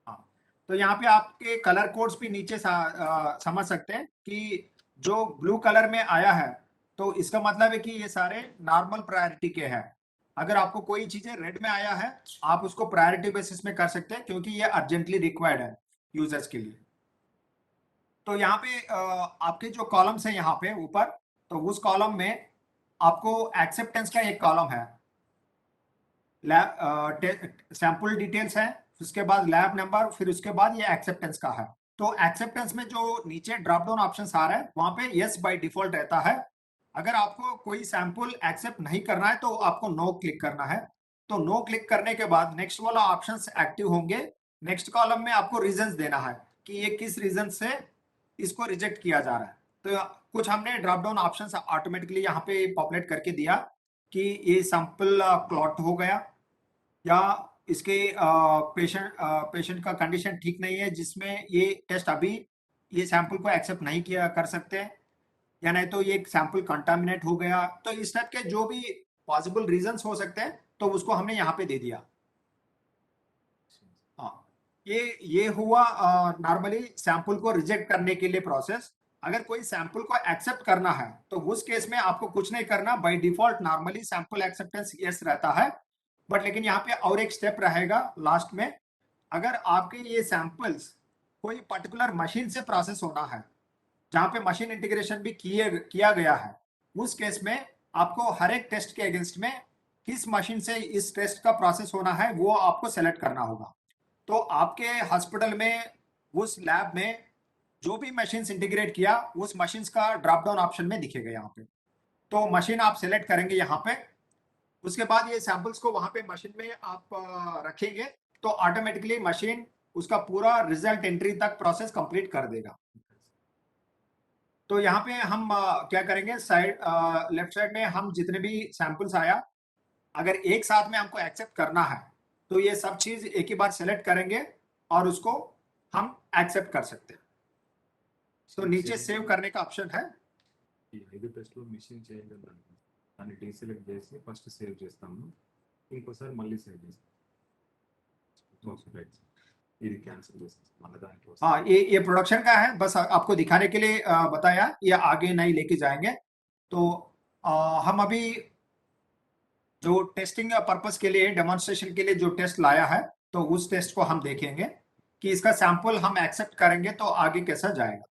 हाँ, तो यहाँ पे आपके कलर कोड्स भी नीचे समझ सकते हैं कि जो ब्लू कलर में आया है तो इसका मतलब है कि ये सारे नॉर्मल प्रायोरिटी के हैं। अगर आपको कोई चीजें रेड में आया है आप उसको प्रायोरिटी बेसिस में कर सकते हैं, क्योंकि ये अर्जेंटली रिक्वायर्ड है यूजर्स के लिए। तो यहाँ पे आपके जो कॉलम्स है यहाँ पे ऊपर, तो उस कॉलम में आपको एक्सेप्टेंस का एक कॉलम है, सैंपल डिटेल्स है, उसके बाद लैब नंबर, फिर उसके बाद ये एक्सेप्टेंस का है। तो एक्सेप्टेंस में जो नीचे ड्रॉप डाउन ऑप्शन आ रहा है वहां पे यस बाय डिफॉल्ट रहता है। अगर आपको कोई सैंपल एक्सेप्ट नहीं करना है तो आपको नो क्लिक करना है। तो नो क्लिक करने के बाद नेक्स्ट वाला ऑप्शन एक्टिव होंगे। नेक्स्ट कॉलम में आपको रीजंस देना है कि ये किस रीजन से इसको रिजेक्ट किया जा रहा है। तो कुछ हमने ड्रॉप डाउन ऑप्शन ऑटोमेटिकली यहाँ पे पॉपुलेट करके दिया कि ये सैंपल क्लॉट हो गया, या इसके पेशेंट का कंडीशन ठीक नहीं है जिसमें ये टेस्ट अभी ये सैंपल को एक्सेप्ट नहीं किया कर सकते, या नहीं तो ये सैंपल कंटामिनेट हो गया। तो इस टाइप के जो भी पॉसिबल रीजंस हो सकते हैं तो उसको हमने यहाँ पे दे दिया। हाँ, ये हुआ नॉर्मली सैंपल को रिजेक्ट करने के लिए प्रोसेस। अगर कोई सैंपल को एक्सेप्ट करना है तो उस केस में आपको कुछ नहीं करना, by default normally sample acceptance yes रहता है। बट लेकिन यहाँ पे और एक स्टेप रहेगा लास्ट में। अगर आपके ये सैंपल्स कोई पर्टिकुलर मशीन से प्रोसेस होना है जहां पे मशीन इंटीग्रेशन भी किया गया है, उस केस में आपको हर एक टेस्ट के अगेंस्ट में किस मशीन से इस टेस्ट का प्रोसेस होना है वो आपको सेलेक्ट करना होगा। तो आपके हॉस्पिटल में उस लैब में जो भी मशीन्स इंटीग्रेट किया उस मशीन्स का ड्रॉप डाउन ऑप्शन में दिखेगा यहाँ पे। तो मशीन आप सेलेक्ट करेंगे यहाँ पे, उसके बाद ये सैंपल्स को वहां पे मशीन में आप रखेंगे तो ऑटोमेटिकली मशीन उसका पूरा रिजल्ट एंट्री तक प्रोसेस कंप्लीट कर देगा। तो यहाँ पे हम क्या करेंगे, साइड लेफ्ट साइड में हम जितने भी सैंपल्स आया अगर एक साथ में हमको एक्सेप्ट करना है तो ये सब चीज एक ही बार सेलेक्ट करेंगे और उसको हम एक्सेप्ट कर सकते हैं। तो नीचे सेव करने का ऑप्शन है। ఈ 5 టెస్ట్లో మిషన్ చేంజ్ ఉందండి, దాన్ని డీసెలెక్ట్ చేసి ఫస్ట్ సేవ్ చేస్తాము, ఇంకోసారి మళ్ళీ సేవ్ చేస్తాం, ఇది క్యాన్సిల్ చేస్తాం మళ్ళీ దాంట్లో। हाँ, ये प्रोडक्शन का है, बस आपको दिखाने के लिए बताया, ये आगे नहीं लेके जाएंगे। तो हम अभी जो टेस्टिंग पर्पस के लिए डेमोन्स्ट्रेशन के लिए जो टेस्ट लाया है, तो उस टेस्ट को हम देखेंगे कि इसका सैंपल हम एक्सेप्ट करेंगे तो आगे कैसा जाएगा।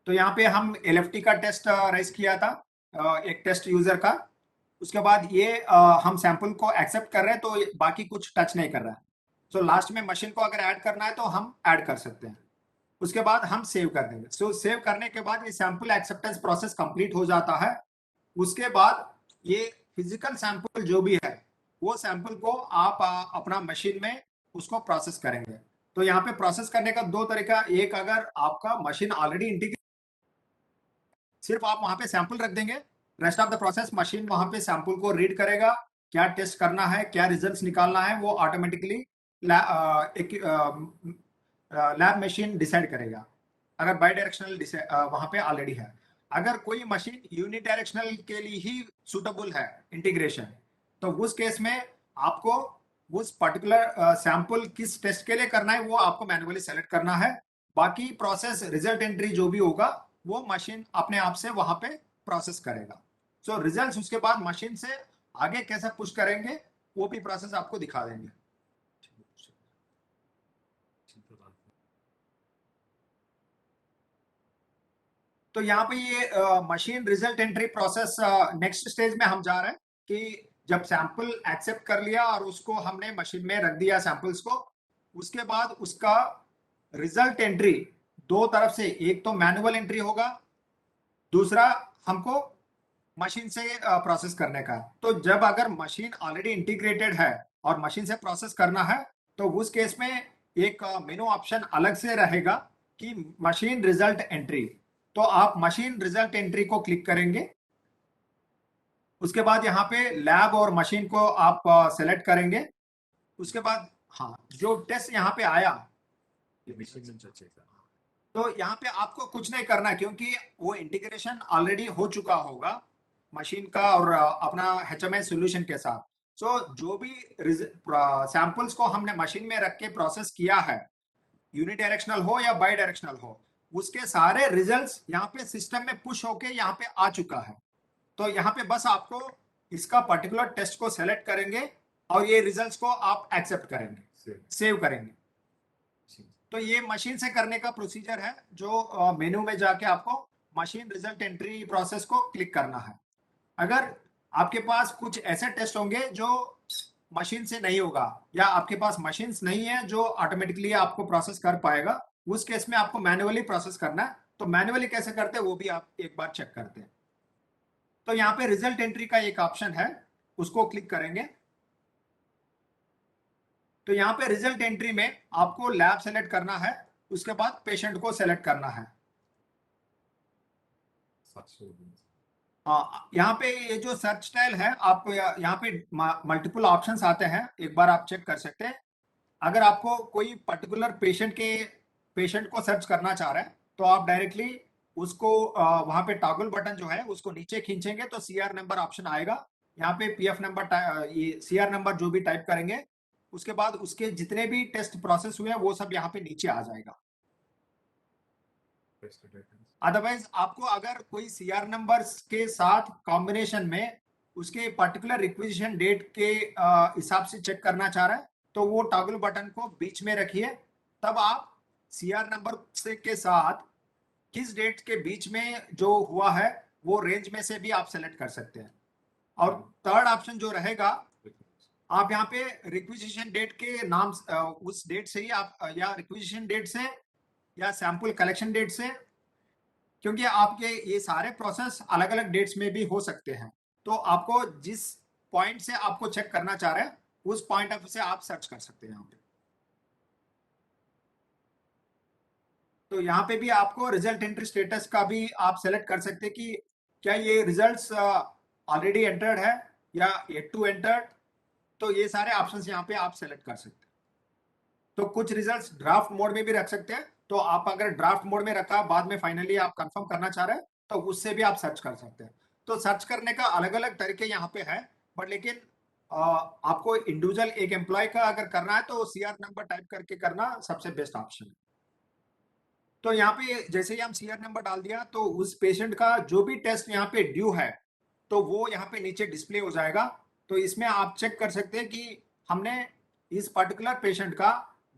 तो यहाँ पे हम एलएफटी का टेस्ट रेस किया था, एक टेस्ट यूजर का। उसके बाद ये हम सैंपल को एक्सेप्ट कर रहे हैं तो बाकी कुछ टच नहीं कर रहा है। तो लास्ट में मशीन को अगर ऐड करना है तो हम ऐड कर सकते हैं। उसके बाद हम सेव कर देंगे। सो सेव करने के बाद ये सैंपल एक्सेप्टेंस प्रोसेस कंप्लीट हो जाता है। उसके बाद ये फिजिकल सैंपल जो भी है, वो सैंपल को आप अपना मशीन में उसको प्रोसेस करेंगे। तो यहाँ पे प्रोसेस करने का दो तरीका, एक अगर आपका मशीन ऑलरेडी इंटीग्रेट, सिर्फ आप वहां पे सैंपल रख देंगे, rest of the process machine वहां पे सैंपल को रीड करेगा, क्या टेस्ट करना है, क्या रिजल्ट्स निकालना है, वो ऑटोमेटिकली लैब मशीन डिसाइड करेगा, अगर बाई डायरेक्शनल वहां पे ऑलरेडी है। अगर कोई मशीन यूनिडायरेक्शनल के लिए ही सुटेबल है इंटीग्रेशन, तो उस केस में आपको उस पर्टिकुलर सैंपल किस टेस्ट के लिए करना है वो आपको मैन्युअली सेलेक्ट करना है। बाकी प्रोसेस रिजल्ट एंट्री जो भी होगा वो मशीन अपने आप से वहां पे प्रोसेस करेगा। सो रिजल्ट्स उसके बाद मशीन से आगे कैसे पुश करेंगे वो भी प्रोसेस आपको दिखा देंगे। तो यहाँ पे ये machine result entry process next stage में हम जा रहे हैं कि जब सैंपल एक्सेप्ट कर लिया और उसको हमने मशीन में रख दिया सैंपल्स को, उसके बाद उसका रिजल्ट एंट्री दो तरफ से, एक तो मैनुअल एंट्री होगा, दूसरा हमको मशीन से प्रोसेस करने का। तो जब अगर मशीन ऑलरेडी इंटीग्रेटेड है और मशीन से प्रोसेस करना है, तो उस केस में एक मेनू ऑप्शन अलग से रहेगा कि मशीन रिजल्ट एंट्री। तो आप मशीन रिजल्ट एंट्री को क्लिक करेंगे। उसके बाद यहाँ पे लैब और मशीन को आप सेलेक्ट करेंगे। उसके बाद हाँ, जो टेस्ट यहाँ पे आया, तो यहाँ पे आपको कुछ नहीं करना क्योंकि वो इंटीग्रेशन ऑलरेडी हो चुका होगा मशीन का और अपना एचएमआई सॉल्यूशन के साथ। सो जो भी सैंपल्स को हमने मशीन में रख के प्रोसेस किया है, यूनिडायरेक्शनल हो या बाई डायरेक्शनल हो, उसके सारे रिजल्ट्स यहाँ पे सिस्टम में पुश होके यहाँ पे आ चुका है। तो यहाँ पे बस आपको इसका पर्टिकुलर टेस्ट को सेलेक्ट करेंगे और ये रिजल्ट्स को आप एक्सेप्ट करेंगे, सेव करेंगे। तो ये मशीन से करने का प्रोसीजर है, जो मेनू में जाके आपको मशीन रिजल्ट एंट्री प्रोसेस को क्लिक करना है। अगर आपके पास कुछ ऐसे टेस्ट होंगे जो मशीन से नहीं होगा, या आपके पास मशीन्स नहीं है जो ऑटोमेटिकली आपको प्रोसेस कर पाएगा, उस केस में आपको मैन्युअली प्रोसेस करना है। तो मैन्युअली कैसे करते हैं वो भी आप एक बार चेक करते हैं। तो यहाँ पे रिजल्ट एंट्री का एक ऑप्शन है, उसको क्लिक करेंगे। तो यहाँ पे रिजल्ट एंट्री में आपको लैब सेलेक्ट करना है, उसके बाद पेशेंट को सेलेक्ट करना है। यहाँ पे ये जो सर्च स्टाइल है, आप यहाँ पे मल्टीपल ऑप्शंस आते हैं, एक बार आप चेक कर सकते हैं। अगर आपको कोई पर्टिकुलर पेशेंट को सर्च करना चाह रहे हैं, तो आप डायरेक्टली उसको वहां पे टॉगल बटन जो है उसको नीचे खींचेंगे तो सीआर नंबर ऑप्शन आएगा। यहाँ पे पीएफ नंबर, ये सीआर नंबर जो भी टाइप करेंगे, उसके बाद उसके जितने भी टेस्ट प्रोसेस हुए हैं वो सब यहाँ पे नीचे आ जाएगा। अदरवाइज आपको अगर कोई सीआर नंबर्स के साथ कॉम्बिनेशन में उसके पर्टिकुलर रिक्विजिशन डेट के हिसाब से चेक करना चाह रहे हैं, तो वो टॉगल बटन को बीच में रखिए। तब आप सीआर नंबर से के साथ किस डेट के बीच में जो हुआ है वो रेंज में से भी आप सेलेक्ट कर सकते हैं। और थर्ड ऑप्शन जो रहेगा, आप यहाँ पे रिक्विजिशन डेट के नाम, उस डेट से ही आप, या रिक्विजिशन डेट से या सैंपल कलेक्शन डेट से, क्योंकि आपके ये सारे प्रोसेस अलग अलग डेट्स में भी हो सकते हैं। तो आपको जिस पॉइंट से आपको चेक करना चाह रहे हैं उस पॉइंट ऑफ से आप सर्च कर सकते हैं यहाँ पे। तो यहाँ पे भी आपको रिजल्ट एंट्री स्टेटस का भी आप सेलेक्ट कर सकते हैं कि क्या ये रिजल्ट्स ऑलरेडी एंटर्ड है या येट टू एंटर्ड। तो ये सारे ऑप्शंस यहाँ पे आप सेलेक्ट कर सकते हैं। तो कुछ रिजल्ट्स ड्राफ्ट मोड में भी रख सकते हैं, तो आप अगर ड्राफ्ट मोड में रखा बाद में फाइनली आप कंफर्म करना चाह रहे हैं तो उससे भी आप सर्च कर सकते हैं। तो सर्च करने का अलग अलग तरीके यहाँ पे है, बट लेकिन आपको इंडिविजुअल एक एम्प्लॉय का अगर करना है तो सीआर नंबर टाइप करके करना सबसे बेस्ट ऑप्शन है। तो यहाँ पे जैसे ही हम सीआर नंबर डाल दिया तो उस पेशेंट का जो भी टेस्ट यहाँ पे ड्यू है तो वो यहाँ पे नीचे डिस्प्ले हो जाएगा। तो इसमें आप चेक कर सकते हैं कि हमने इस पर्टिकुलर पेशेंट का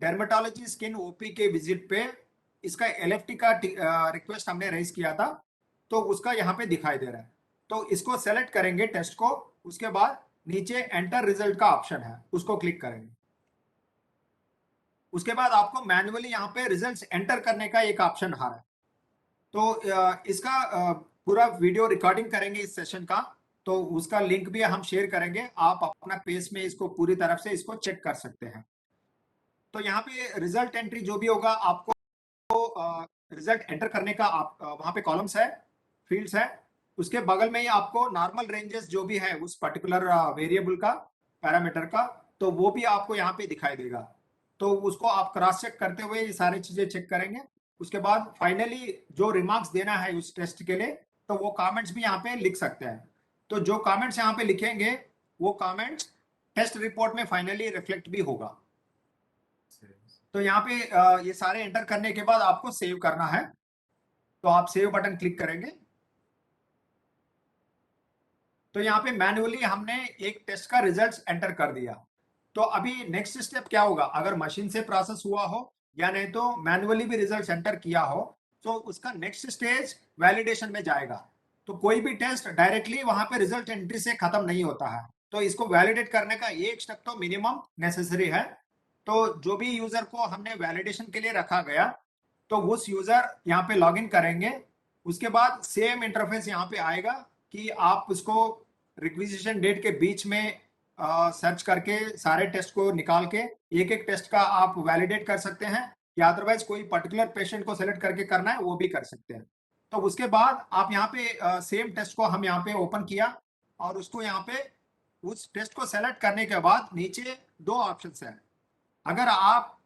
डर्मेटोलॉजी स्किन ओपी के विजिट पे इसका एलएफटी का रिक्वेस्ट हमने रेज किया था, तो उसका यहाँ पे दिखाई दे रहा है। तो इसको सेलेक्ट करेंगे टेस्ट को, उसके बाद नीचे एंटर रिजल्ट का ऑप्शन है, उसको क्लिक करेंगे। उसके बाद आपको मैन्युअली यहाँ पे रिजल्ट्स एंटर करने का एक ऑप्शन आ रहा है। तो इसका पूरा वीडियो रिकॉर्डिंग करेंगे इस सेशन का, तो उसका लिंक भी हम शेयर करेंगे, आप अपना पेज में इसको पूरी तरफ से इसको चेक कर सकते हैं। तो यहाँ पे रिजल्ट एंट्री जो भी होगा आपको रिजल्ट एंटर करने का आप वहां पे कॉलम्स है, फील्ड्स है, उसके बगल में ही आपको नॉर्मल रेंजेस जो भी है उस पर्टिकुलर वेरिएबल का, पैरामीटर का, तो वो भी आपको यहाँ पे दिखाई देगा। तो उसको आप क्रॉस चेक करते हुए ये सारी चीजें चेक करेंगे। उसके बाद फाइनली जो रिमार्क्स देना है उस टेस्ट के लिए, तो वो कमेंट्स भी यहाँ पे लिख सकते हैं। तो जो कमेंट्स यहाँ पे लिखेंगे वो कमेंट्स टेस्ट रिपोर्ट में फाइनली रिफ्लेक्ट भी होगा। तो यहाँ पे ये सारे एंटर करने के बाद आपको सेव करना है, तो आप सेव बटन क्लिक करेंगे। तो यहाँ पे मैन्युअली हमने एक टेस्ट का रिजल्ट एंटर कर दिया। तो अभी नेक्स्ट स्टेप क्या होगा, अगर मशीन से प्रोसेस हुआ हो या नहीं तो मैन्युअली भी रिजल्ट एंटर किया हो, तो उसका नेक्स्ट स्टेज वैलिडेशन में जाएगा। तो कोई भी टेस्ट डायरेक्टली वहां पे रिजल्ट एंट्री से खत्म नहीं होता है, तो इसको वैलिडेट करने का एक स्टेप तो मिनिमम नेसेसरी है। तो जो भी यूजर को हमने वैलिडेशन के लिए रखा गया, तो उस यूजर यहाँ पे लॉग इन करेंगे। उसके बाद सेम इंटरफेस यहाँ पे आएगा कि आप उसको रिक्विजिशन डेट के बीच में सर्च करके सारे टेस्ट को निकाल के एक एक टेस्ट का आप वैलिडेट कर सकते हैं, या अदरवाइज कोई पर्टिकुलर पेशेंट को सेलेक्ट करके करना है वो भी कर सकते हैं। तो उसके बाद आप यहाँ पे सेम टेस्ट को हम यहाँ पे ओपन किया और उसको यहाँ पे उस टेस्ट को सेलेक्ट करने के बाद नीचे दो ऑप्शंस हैं। अगर आप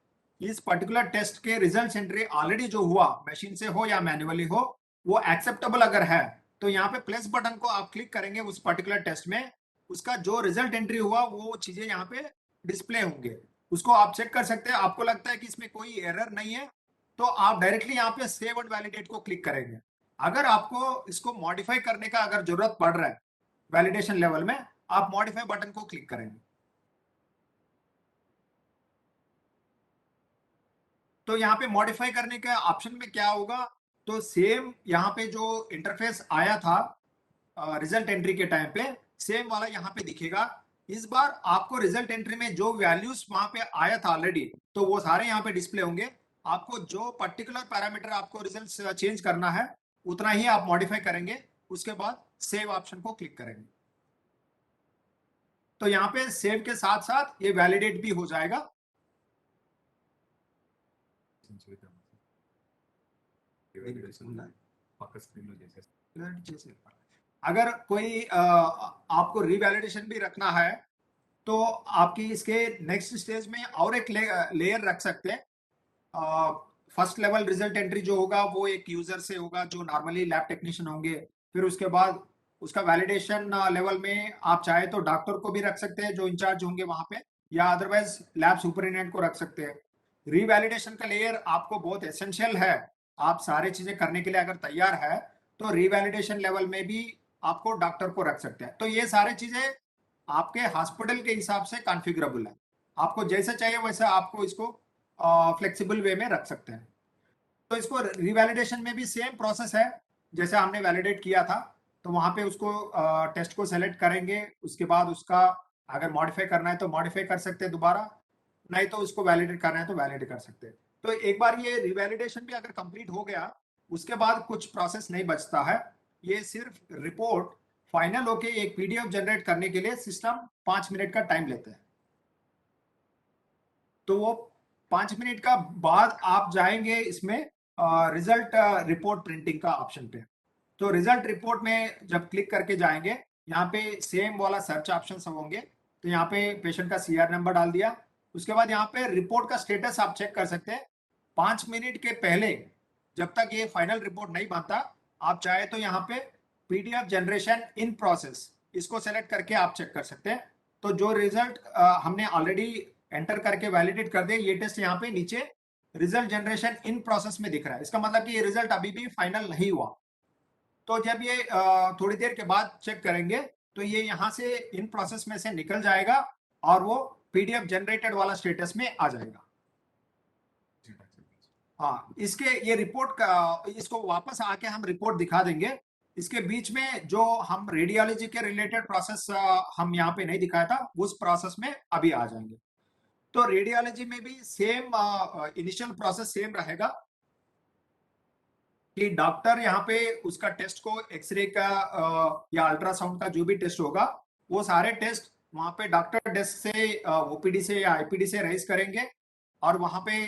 इस पर्टिकुलर टेस्ट के रिजल्ट एंट्री ऑलरेडी जो हुआ मशीन से हो या मैन्युअली हो वो एक्सेप्टेबल अगर है, तो यहाँ पे प्लस बटन को आप क्लिक करेंगे उस पर्टिकुलर टेस्ट में, उसका जो रिजल्ट एंट्री हुआ वो चीजें यहाँ पे डिस्प्ले होंगे, उसको आप चेक कर सकते हैं। आपको लगता है कि इसमें कोई एरर नहीं है, तो आप डायरेक्टली यहाँ पे सेव एंड वैलिडेट को क्लिक करेंगे। अगर आपको इसको मॉडिफाई करने का अगर जरूरत पड़ रहा है वैलिडेशन लेवल में, आप मॉडिफाई बटन को क्लिक करेंगे। तो यहाँ पे मॉडिफाई करने का ऑप्शन में क्या होगा, तो सेम यहाँ पे जो इंटरफेस आया था रिजल्ट एंट्री के टाइम पे, सेम वाला यहाँ पे दिखेगा। इस बार आपको रिजल्ट एंट्री में जो वैल्यूज वहां पे आया था ऑलरेडी, तो वो सारे यहाँ पे डिस्प्ले होंगे। आपको जो पर्टिकुलर पैरामीटर आपको रिजल्ट चेंज करना है उतना ही आप मॉडिफाई करेंगे, उसके बाद सेव ऑप्शन को क्लिक करेंगे। तो यहाँ पे सेव के साथ साथ ये वैलिडेट भी हो जाएगा। अगर कोई आपको रिवैलिडेशन भी रखना है तो आपकी इसके नेक्स्ट स्टेज में और एक लेयर रख सकते हैं। फर्स्ट लेवल रिजल्ट एंट्री जो होगा वो एक यूजर से होगा जो नॉर्मली लैब टेक्नीशियन होंगे। फिर उसके बाद उसका वैलिडेशन लेवल में आप चाहे तो डॉक्टर को भी रख सकते हैं जो इंचार्ज होंगे वहां पे, या अदरवाइज लैब सुपरिटेंडेंट को रख सकते हैं। रिवैलिडेशन का लेयर आपको बहुत एसेंशियल है, आप सारे चीजें करने के लिए अगर तैयार है तो रिवैलिडेशन लेवल में भी आपको डॉक्टर को रख सकते हैं। तो ये सारी चीजें आपके हॉस्पिटल के हिसाब से कॉन्फ़िगरेबल है, आपको जैसा चाहिए वैसा आपको इसको फ्लेक्सिबल वे में रख सकते हैं। तो इसको रिवैलिडेशन में भी सेम प्रोसेस है जैसे हमने वैलिडेट किया था। तो वहां पे उसको टेस्ट को सेलेक्ट करेंगे, उसके बाद उसका अगर मॉडिफाई करना है तो मॉडिफाई कर सकते हैं दोबारा, नहीं तो उसको वैलिडेट करना है तो वैलिडेट कर सकते हैं। तो एक बार ये रिवैलिडेशन भी अगर कंप्लीट हो गया उसके बाद कुछ प्रोसेस नहीं बचता है, ये सिर्फ रिपोर्ट फाइनल होके एक पीडीएफ जनरेट करने के लिए सिस्टम 5 मिनट का टाइम लेते हैं। तो वो 5 मिनट का बाद आप जाएंगे इसमें रिजल्ट रिपोर्ट प्रिंटिंग का ऑप्शन पे। तो रिजल्ट रिपोर्ट में जब क्लिक करके जाएंगे यहाँ पे सेम वाला सर्च ऑप्शन सब होंगे। तो यहाँ पे पेशेंट का सीआर नंबर डाल दिया, उसके बाद यहाँ पे रिपोर्ट का स्टेटस आप चेक कर सकते हैं। 5 मिनट के पहले जब तक ये फाइनल रिपोर्ट नहीं बनता, आप चाहे तो यहाँ पे पीडीएफ जनरेशन इन प्रोसेस इसको सेलेक्ट करके आप चेक कर सकते हैं। तो जो रिजल्ट हमने ऑलरेडी एंटर करके वैलिडेट कर दिया, ये टेस्ट यहाँ पे नीचे रिजल्ट जनरेशन इन प्रोसेस में दिख रहा है, इसका मतलब कि ये रिजल्ट अभी भी फाइनल नहीं हुआ। तो जब ये थोड़ी देर के बाद चेक करेंगे तो ये यहाँ से इन प्रोसेस में से निकल जाएगा और वो पीडीएफ जनरेटेड वाला स्टेटस में आ जाएगा। हाँ, इसके ये रिपोर्ट का, इसको वापस आके हम रिपोर्ट दिखा देंगे। इसके बीच में जो हम रेडियोलॉजी के रिलेटेड प्रोसेस हम यहाँ पे नहीं दिखाया था, उस प्रोसेस में अभी आ जाएंगे। तो रेडियोलॉजी में भी सेम इनिशियल प्रोसेस सेम रहेगा कि डॉक्टर यहाँ पे उसका टेस्ट को एक्सरे का या अल्ट्रासाउंड का जो भी टेस्ट होगा, वो सारे टेस्ट वहां पे डॉक्टर डेस्क से ओपीडी से या आईपीडी से रेज करेंगे और वहां पे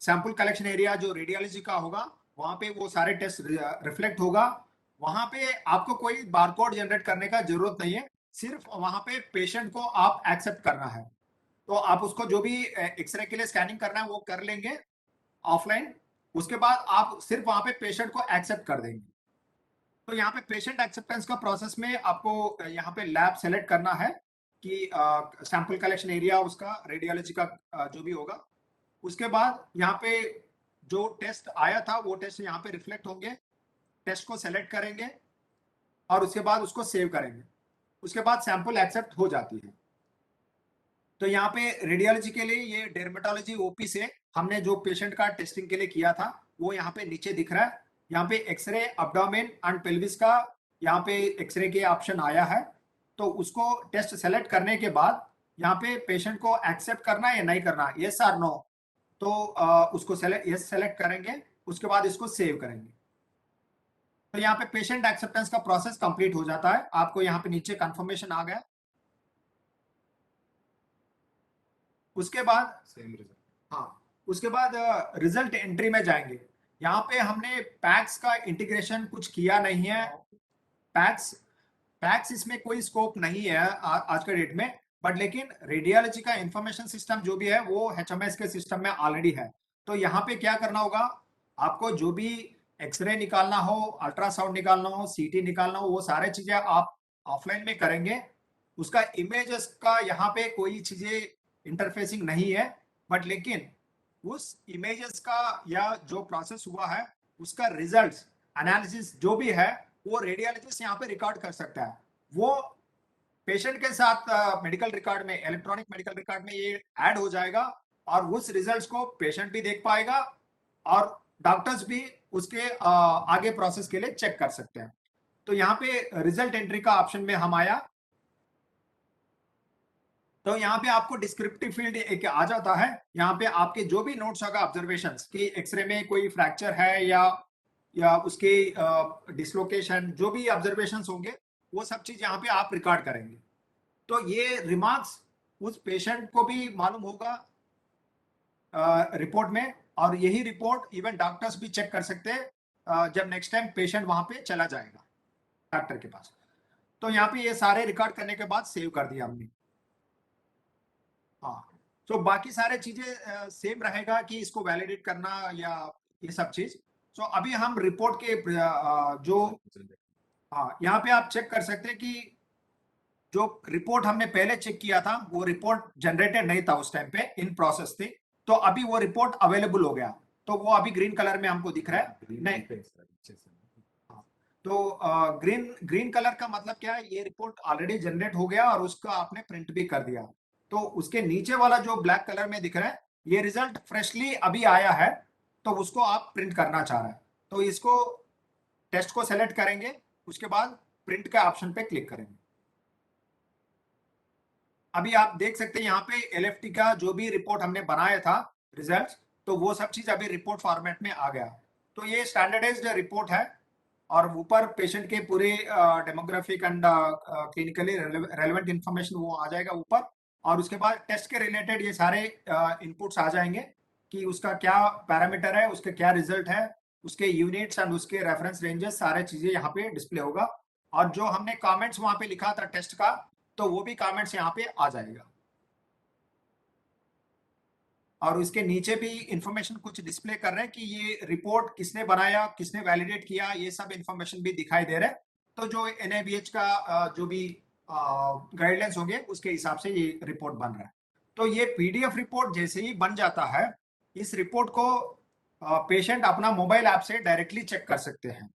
सैंपल कलेक्शन एरिया जो रेडियोलॉजी का होगा वहां पे वो सारे टेस्ट रिफ्लेक्ट होगा। वहां पे आपको कोई बारकोड जनरेट करने का जरूरत नहीं है, सिर्फ वहां पे पेशेंट को आप एक्सेप्ट करना है। तो आप उसको जो भी एक्सरे के लिए स्कैनिंग करना है वो कर लेंगे ऑफलाइन। उसके बाद आप सिर्फ वहां पे पेशेंट को एक्सेप्ट कर देंगे। तो यहाँ पे पेशेंट एक्सेप्टेंस का प्रोसेस में आपको यहाँ पे लैब सेलेक्ट करना है कि सैंपल कलेक्शन एरिया उसका रेडियोलॉजी का जो भी होगा। उसके बाद यहाँ पे जो टेस्ट आया था वो टेस्ट यहाँ पे रिफ्लेक्ट होंगे, टेस्ट को सेलेक्ट करेंगे और उसके बाद उसको सेव करेंगे। उसके बाद सैंपल एक्सेप्ट हो जाती है। तो यहाँ पे रेडियोलॉजी के लिए ये डर्मेटोलॉजी ओपी से हमने जो पेशेंट का टेस्टिंग के लिए किया था वो यहाँ पे नीचे दिख रहा है। यहाँ पे एक्सरे अब्डोमेन एंड पेल्विस का यहाँ पे एक्सरे के ऑप्शन आया है। तो उसको टेस्ट सेलेक्ट करने के बाद यहाँ पे पेशेंट को एक्सेप्ट करना है या नहीं करना, यस और नो। तो उसको सेलेक्ट यस सेलेक्ट करेंगे, उसके बाद इसको सेव करेंगे। तो यहाँ पे पेशेंट एक्सेप्टेंस का प्रोसेस कंप्लीट हो जाता है। आपको यहाँ पे नीचे कंफर्मेशन आ गया। उसके बाद सेम रिजल्ट। हाँ, उसके बाद रिजल्ट एंट्री में जाएंगे। यहाँ पे हमने पैक्स का इंटीग्रेशन कुछ किया नहीं है। पैक्स पैक्स इसमें कोई स्कोप नहीं है आज के डेट में, बट लेकिन रेडियोलॉजी का इंफॉर्मेशन सिस्टम जो भी है वो एचएमएस के सिस्टम में ऑलरेडी है। तो यहाँ पे क्या करना होगा, आपको जो भी एक्सरे निकालना हो, अल्ट्रासाउंड निकालना हो, सीटी निकालना हो, वो सारे चीजें आप ऑफलाइन में करेंगे। उसका इमेजेस का यहाँ पे कोई चीजें इंटरफेसिंग नहीं है, बट लेकिन उस इमेजेस का या जो प्रोसेस हुआ है उसका रिजल्ट्स एनालिसिस जो भी है वो रेडियोलॉजिस्ट यहाँ पे रिकॉर्ड कर सकता है। वो पेशेंट के साथ मेडिकल रिकॉर्ड में, इलेक्ट्रॉनिक मेडिकल रिकॉर्ड में ये ऐड हो जाएगा और उस रिजल्ट्स को पेशेंट भी देख पाएगा और डॉक्टर्स भी उसके आगे प्रोसेस के लिए चेक कर सकते हैं। तो यहाँ पे रिजल्ट एंट्री का ऑप्शन में हम आया। तो यहाँ पे आपको डिस्क्रिप्टिव फील्ड एक आ जाता है। यहाँ पे आपके जो भी नोट्स होगा ऑब्जर्वेशंस कि एक्सरे में कोई फ्रैक्चर है या उसके डिसलोकेशन जो भी ऑब्जर्वेशंस होंगे वो सब चीज यहाँ पे आप रिकॉर्ड करेंगे। तो ये रिमार्क्स उस पेशेंट को भी मालूम होगा रिपोर्ट में, और यही रिपोर्ट इवन डॉक्टर्स भी चेक कर सकते हैं जब नेक्स्ट टाइम पेशेंट वहां पे चला जाएगा डॉक्टर के पास। तो यहाँ पे ये सारे रिकॉर्ड करने के बाद सेव कर दिया हमने। हाँ, तो बाकी सारे चीजें सेम रहेगा कि इसको वैलिडेट करना या ये सब चीज। तो अभी हम रिपोर्ट के जो हाँ, यहाँ पे आप चेक कर सकते हैं कि जो रिपोर्ट हमने पहले चेक किया था वो रिपोर्ट जनरेटेड नहीं था उस टाइम पे, इन प्रोसेस थी। तो अभी वो रिपोर्ट अवेलेबल हो गया, तो वो अभी ग्रीन कलर में हमको दिख रहा है। नहीं, हाँ, तो ग्रीन ग्रीन कलर का मतलब क्या है, ये रिपोर्ट ऑलरेडी जनरेट हो गया और उसका आपने प्रिंट भी कर दिया। तो उसके नीचे वाला जो ब्लैक कलर में दिख रहा है ये रिजल्ट फ्रेशली अभी आया है, तो उसको आप प्रिंट करना चाह रहे हैं। तो इसको टेस्ट को सेलेक्ट करेंगे, उसके बाद प्रिंट का ऑप्शन पे क्लिक करेंगे। अभी आप देख सकते हैं यहाँ पे एलएफटी का जो भी रिपोर्ट हमने बनाया था रिजल्ट्स, तो वो सब चीज अभी रिपोर्ट फॉर्मेट में आ गया। तो ये स्टैंडर्डाइज्ड रिपोर्ट है और ऊपर पेशेंट के पूरे demographic and clinically relevant information वो आ जाएगा ऊपर। और उसके बाद टेस्ट के रिलेटेड ये सारे इनपुट्स आ जाएंगे कि उसका क्या पैरामीटर है, उसके क्या रिजल्ट है, उसके यूनिट्स एंड उसके रेफरेंस रेंजेस, सारे चीजें यहाँ पे डिस्प्ले होगा। और जो हमने कमेंट्स वहां पे लिखा था टेस्ट का, तो वो भी कमेंट्स यहाँ पे आ जाएगा। और उसके नीचे भी इंफॉर्मेशन कुछ डिस्प्ले कर रहे हैं कि ये रिपोर्ट किसने बनाया, किसने वैलिडेट किया, ये सब इंफॉर्मेशन भी दिखाई दे रहा है। तो जो एनएबीएच का जो भी गाइडलाइंस होंगे उसके हिसाब से ये रिपोर्ट बन रहा है। तो ये पीडीएफ रिपोर्ट जैसे ही बन जाता है इस रिपोर्ट को पेशेंट अपना मोबाइल ऐप से डायरेक्टली चेक कर सकते हैं।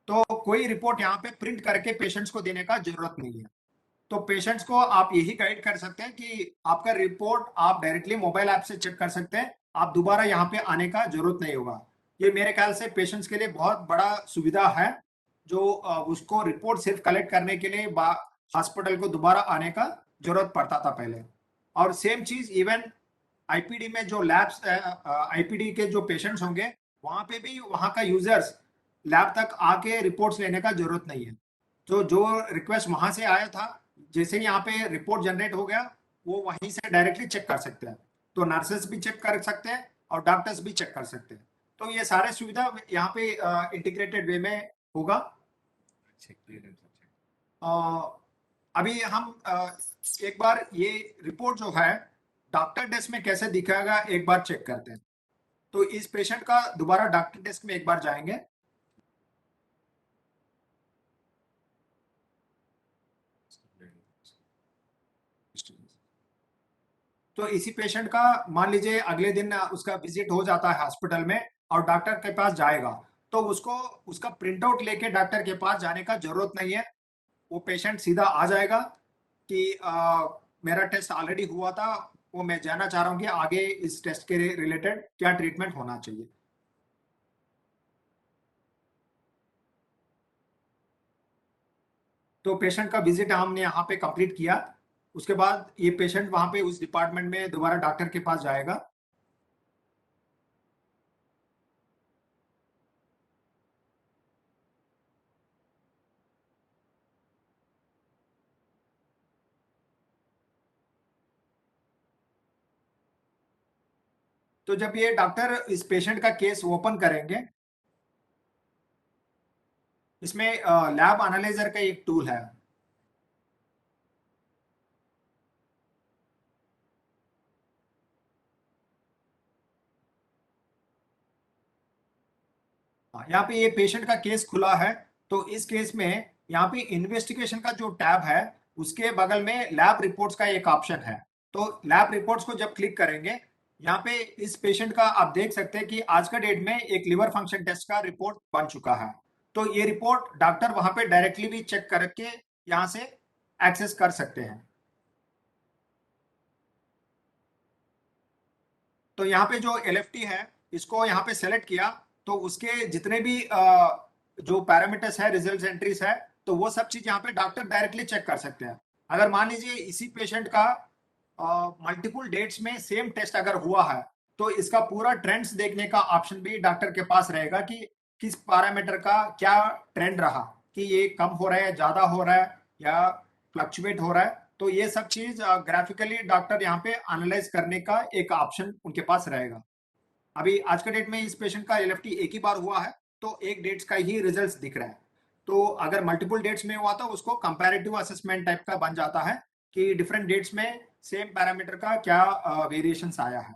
तो कोई रिपोर्ट यहाँ पे प्रिंट करके पेशेंट्स को देने का जरूरत नहीं है। तो पेशेंट्स को आप यही गाइड कर सकते हैं कि आपका रिपोर्ट आप डायरेक्टली मोबाइल ऐप से चेक कर सकते हैं, आप दोबारा यहाँ पे आने का जरूरत नहीं होगा। ये मेरे ख्याल से पेशेंट्स के लिए बहुत बड़ा सुविधा है, जो उसको रिपोर्ट सिर्फ कलेक्ट करने के लिए हॉस्पिटल को दोबारा आने का जरूरत पड़ता था पहले। और सेम चीज इवन आईपीडी में जो लैब्स आईपीडी के जो पेशेंट्स होंगे, वहां पे भी वहां का यूजर्स लैब तक आके रिपोर्ट्स लेने का जरूरत नहीं है। तो जो रिक्वेस्ट वहां से आया था, जैसे ही यहाँ पे रिपोर्ट जनरेट हो गया, वो वहीं से डायरेक्टली चेक कर सकते हैं। तो नर्सेस भी चेक कर सकते हैं और डॉक्टर्स भी चेक कर सकते हैं। तो ये सारे सुविधा यहाँ पे इंटीग्रेटेड वे में होगा। अच्छा, क्लियर है सर। अभी हम एक बार ये रिपोर्ट जो है डॉक्टर डेस्क में कैसे दिखाएगा एक बार चेक करते हैं। तो इस पेशेंट का दोबारा डॉक्टर डेस्क में एक बार जाएंगे। तो इसी पेशेंट का मान लीजिए अगले दिन उसका विजिट हो जाता है हॉस्पिटल में और डॉक्टर के पास जाएगा, तो उसको उसका प्रिंट आउट लेके डॉक्टर के पास जाने का जरूरत नहीं है। वो पेशेंट सीधा आ जाएगा कि मेरा टेस्ट ऑलरेडी हुआ था, वो मैं जानना चाह रहा हूँ कि आगे इस टेस्ट के रिलेटेड क्या ट्रीटमेंट होना चाहिए। तो पेशेंट का विजिट हमने यहाँ पे कंप्लीट किया। उसके बाद ये पेशेंट वहां पे उस डिपार्टमेंट में दोबारा डॉक्टर के पास जाएगा। तो जब ये डॉक्टर इस पेशेंट का केस ओपन करेंगे, इसमें लैब एनालाइजर का एक टूल है। यहाँ पे ये पेशेंट का केस खुला है। तो इस केस में यहाँ पे इन्वेस्टिगेशन का जो टैब है, उसके बगल में लैब रिपोर्ट्स का एक ऑप्शन है। तो लैब रिपोर्ट्स को जब क्लिक करेंगे, यहाँ पे इस पेशेंट का आप देख सकते हैं कि आज का डेट में एक लिवर फंक्शन टेस्ट का रिपोर्ट बन चुका है। तो ये रिपोर्ट डॉक्टर वहां पे डायरेक्टली भी चेक करके यहाँ से एक्सेस कर सकते हैं। तो यहाँ पे जो एलएफटी है, इसको यहाँ पे सेलेक्ट किया, तो उसके जितने भी जो पैरामीटर्स है, रिजल्ट एंट्रीज है, तो वो सब चीज यहाँ पे डॉक्टर डायरेक्टली चेक कर सकते हैं। अगर मान लीजिए इसी पेशेंट का मल्टीपल डेट्स में सेम टेस्ट अगर हुआ है, तो इसका पूरा ट्रेंड्स देखने का ऑप्शन भी डॉक्टर के पास रहेगा कि किस पैरामीटर का क्या ट्रेंड रहा, कि ये कम हो रहा है, ज्यादा हो रहा है, या फ्लक्चुएट हो रहा है। तो ये सब चीज ग्राफिकली डॉक्टर यहाँ पे एनालाइज करने का एक ऑप्शन उनके पास रहेगा। अभी आज के डेट में इस पेशेंट का एलएफटी एक ही बार हुआ है, तो एक डेट्स का ही रिजल्ट्स दिख रहा है। तो अगर मल्टीपल डेट्स में हुआ तो उसको कंपैरेटिव असेसमेंट टाइप का बन जाता है कि डिफरेंट डेट्स में सेम पैरामीटर का क्या वेरिएशंस आया है।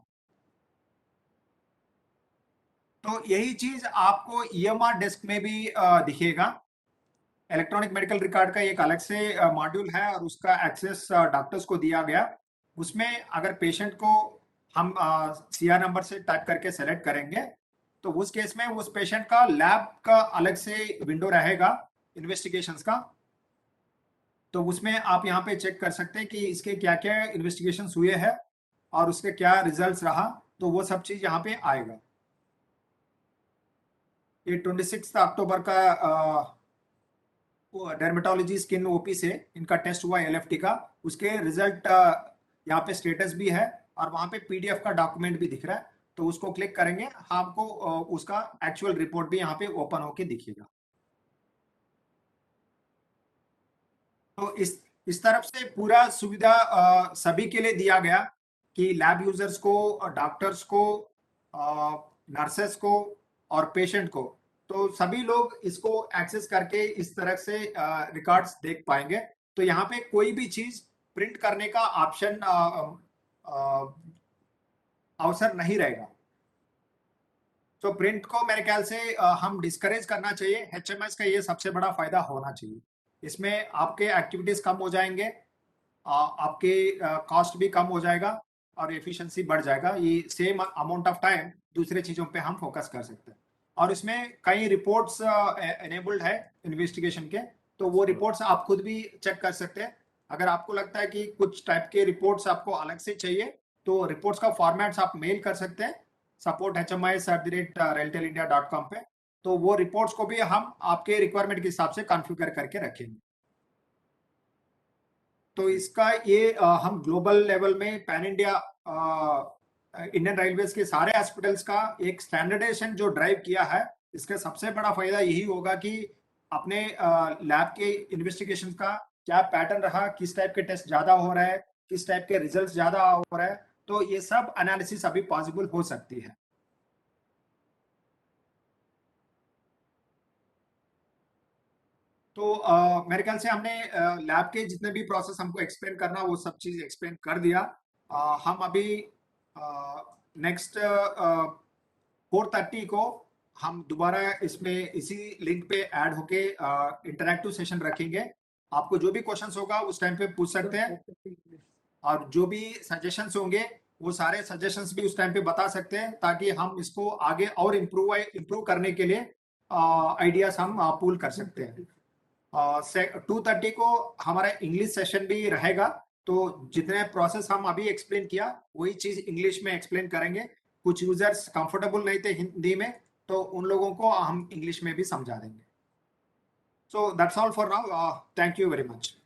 तो यही चीज आपको ईएमआर डेस्क में भी दिखेगा। इलेक्ट्रॉनिक मेडिकल रिकॉर्ड का एक अलग से मॉड्यूल है और उसका एक्सेस डॉक्टर्स को दिया गया। उसमें अगर पेशेंट को हम सीआर नंबर से टाइप करके सेलेक्ट करेंगे, तो उस केस में उस पेशेंट का लैब का अलग से विंडो रहेगा इन्वेस्टिगेशंस का। तो उसमें आप यहाँ पे चेक कर सकते हैं कि इसके क्या क्या इन्वेस्टिगेशंस हुए हैं और उसके क्या रिजल्ट्स रहा। तो वो सब चीज यहाँ पे आएगा। ये 26 अक्टूबर का डर्मेटोलॉजी स्किन ओपी से इनका टेस्ट हुआ एलएफटी का, उसके रिजल्ट यहाँ पे स्टेटस भी है और वहां पे पीडीएफ का डॉक्यूमेंट भी दिख रहा है। तो उसको क्लिक करेंगे, आपको उसका एक्चुअल रिपोर्ट भी यहाँ पे ओपन होके दिखेगा। तो इस तरफ से पूरा सुविधा सभी के लिए दिया गया कि लैब यूजर्स को, डॉक्टर्स को, नर्सेस को और पेशेंट को, तो सभी लोग इसको एक्सेस करके इस तरह से रिकॉर्ड्स देख पाएंगे। तो यहाँ पे कोई भी चीज प्रिंट करने का ऑप्शन अवसर नहीं रहेगा। तो प्रिंट को मेरे ख्याल से हम डिस्करेज करना चाहिए। एचएमएस का ये सबसे बड़ा फायदा होना चाहिए। इसमें आपके एक्टिविटीज कम हो जाएंगे, आपके कॉस्ट भी कम हो जाएगा और एफिशिएंसी बढ़ जाएगा। ये सेम अमाउंट ऑफ टाइम दूसरे चीजों पे हम फोकस कर सकते हैं। और इसमें कई रिपोर्ट्स एनेबल्ड है इन्वेस्टिगेशन के, तो वो रिपोर्ट्स आप खुद भी चेक कर सकते हैं। अगर आपको लगता है कि कुछ टाइप के रिपोर्ट्स आपको अलग से चाहिए, तो रिपोर्ट्स का फॉर्मेट्स आप मेल कर सकते हैं support@railtelindia.com पे। तो वो रिपोर्ट्स को भी हम आपके रिक्वायरमेंट के हिसाब से कॉन्फ़िगर करके रखेंगे। तो इसका ये हम ग्लोबल लेवल में पैन इंडिया इंडियन रेलवेज के सारे हॉस्पिटल्स का एक स्टैंडर्डाइजेशन जो ड्राइव किया है, इसका सबसे बड़ा फायदा यही होगा कि अपने लैब के इन्वेस्टिगेशन का क्या पैटर्न रहा, किस टाइप के टेस्ट ज्यादा हो रहा है, किस टाइप के रिजल्ट्स ज्यादा हो रहा है, तो ये सब एनालिसिस अभी पॉसिबल हो सकती है। तो मेरे ख्याल से हमने लैब के जितने भी प्रोसेस हमको एक्सप्लेन करना वो सब चीज एक्सप्लेन कर दिया। हम अभी नेक्स्ट 4:30 को हम दोबारा इसमें इसी लिंक पे ऐड होके इंटरैक्टिव सेशन रखेंगे। आपको जो भी क्वेश्चंस होगा उस टाइम पे पूछ सकते हैं, और जो भी सजेशंस होंगे वो सारे सजेशंस भी उस टाइम पे बता सकते हैं, ताकि हम इसको आगे और इम्प्रूव करने के लिए आइडियाज हम पूल कर सकते हैं। 2:30 को हमारा इंग्लिश सेशन भी रहेगा, तो जितने प्रोसेस हम अभी एक्सप्लेन किया वही चीज इंग्लिश में एक्सप्लेन करेंगे। कुछ यूजर्स कंफर्टेबल नहीं थे हिंदी में, तो उन लोगों को हम इंग्लिश में भी समझा देंगे। So that's all for now, thank you very much.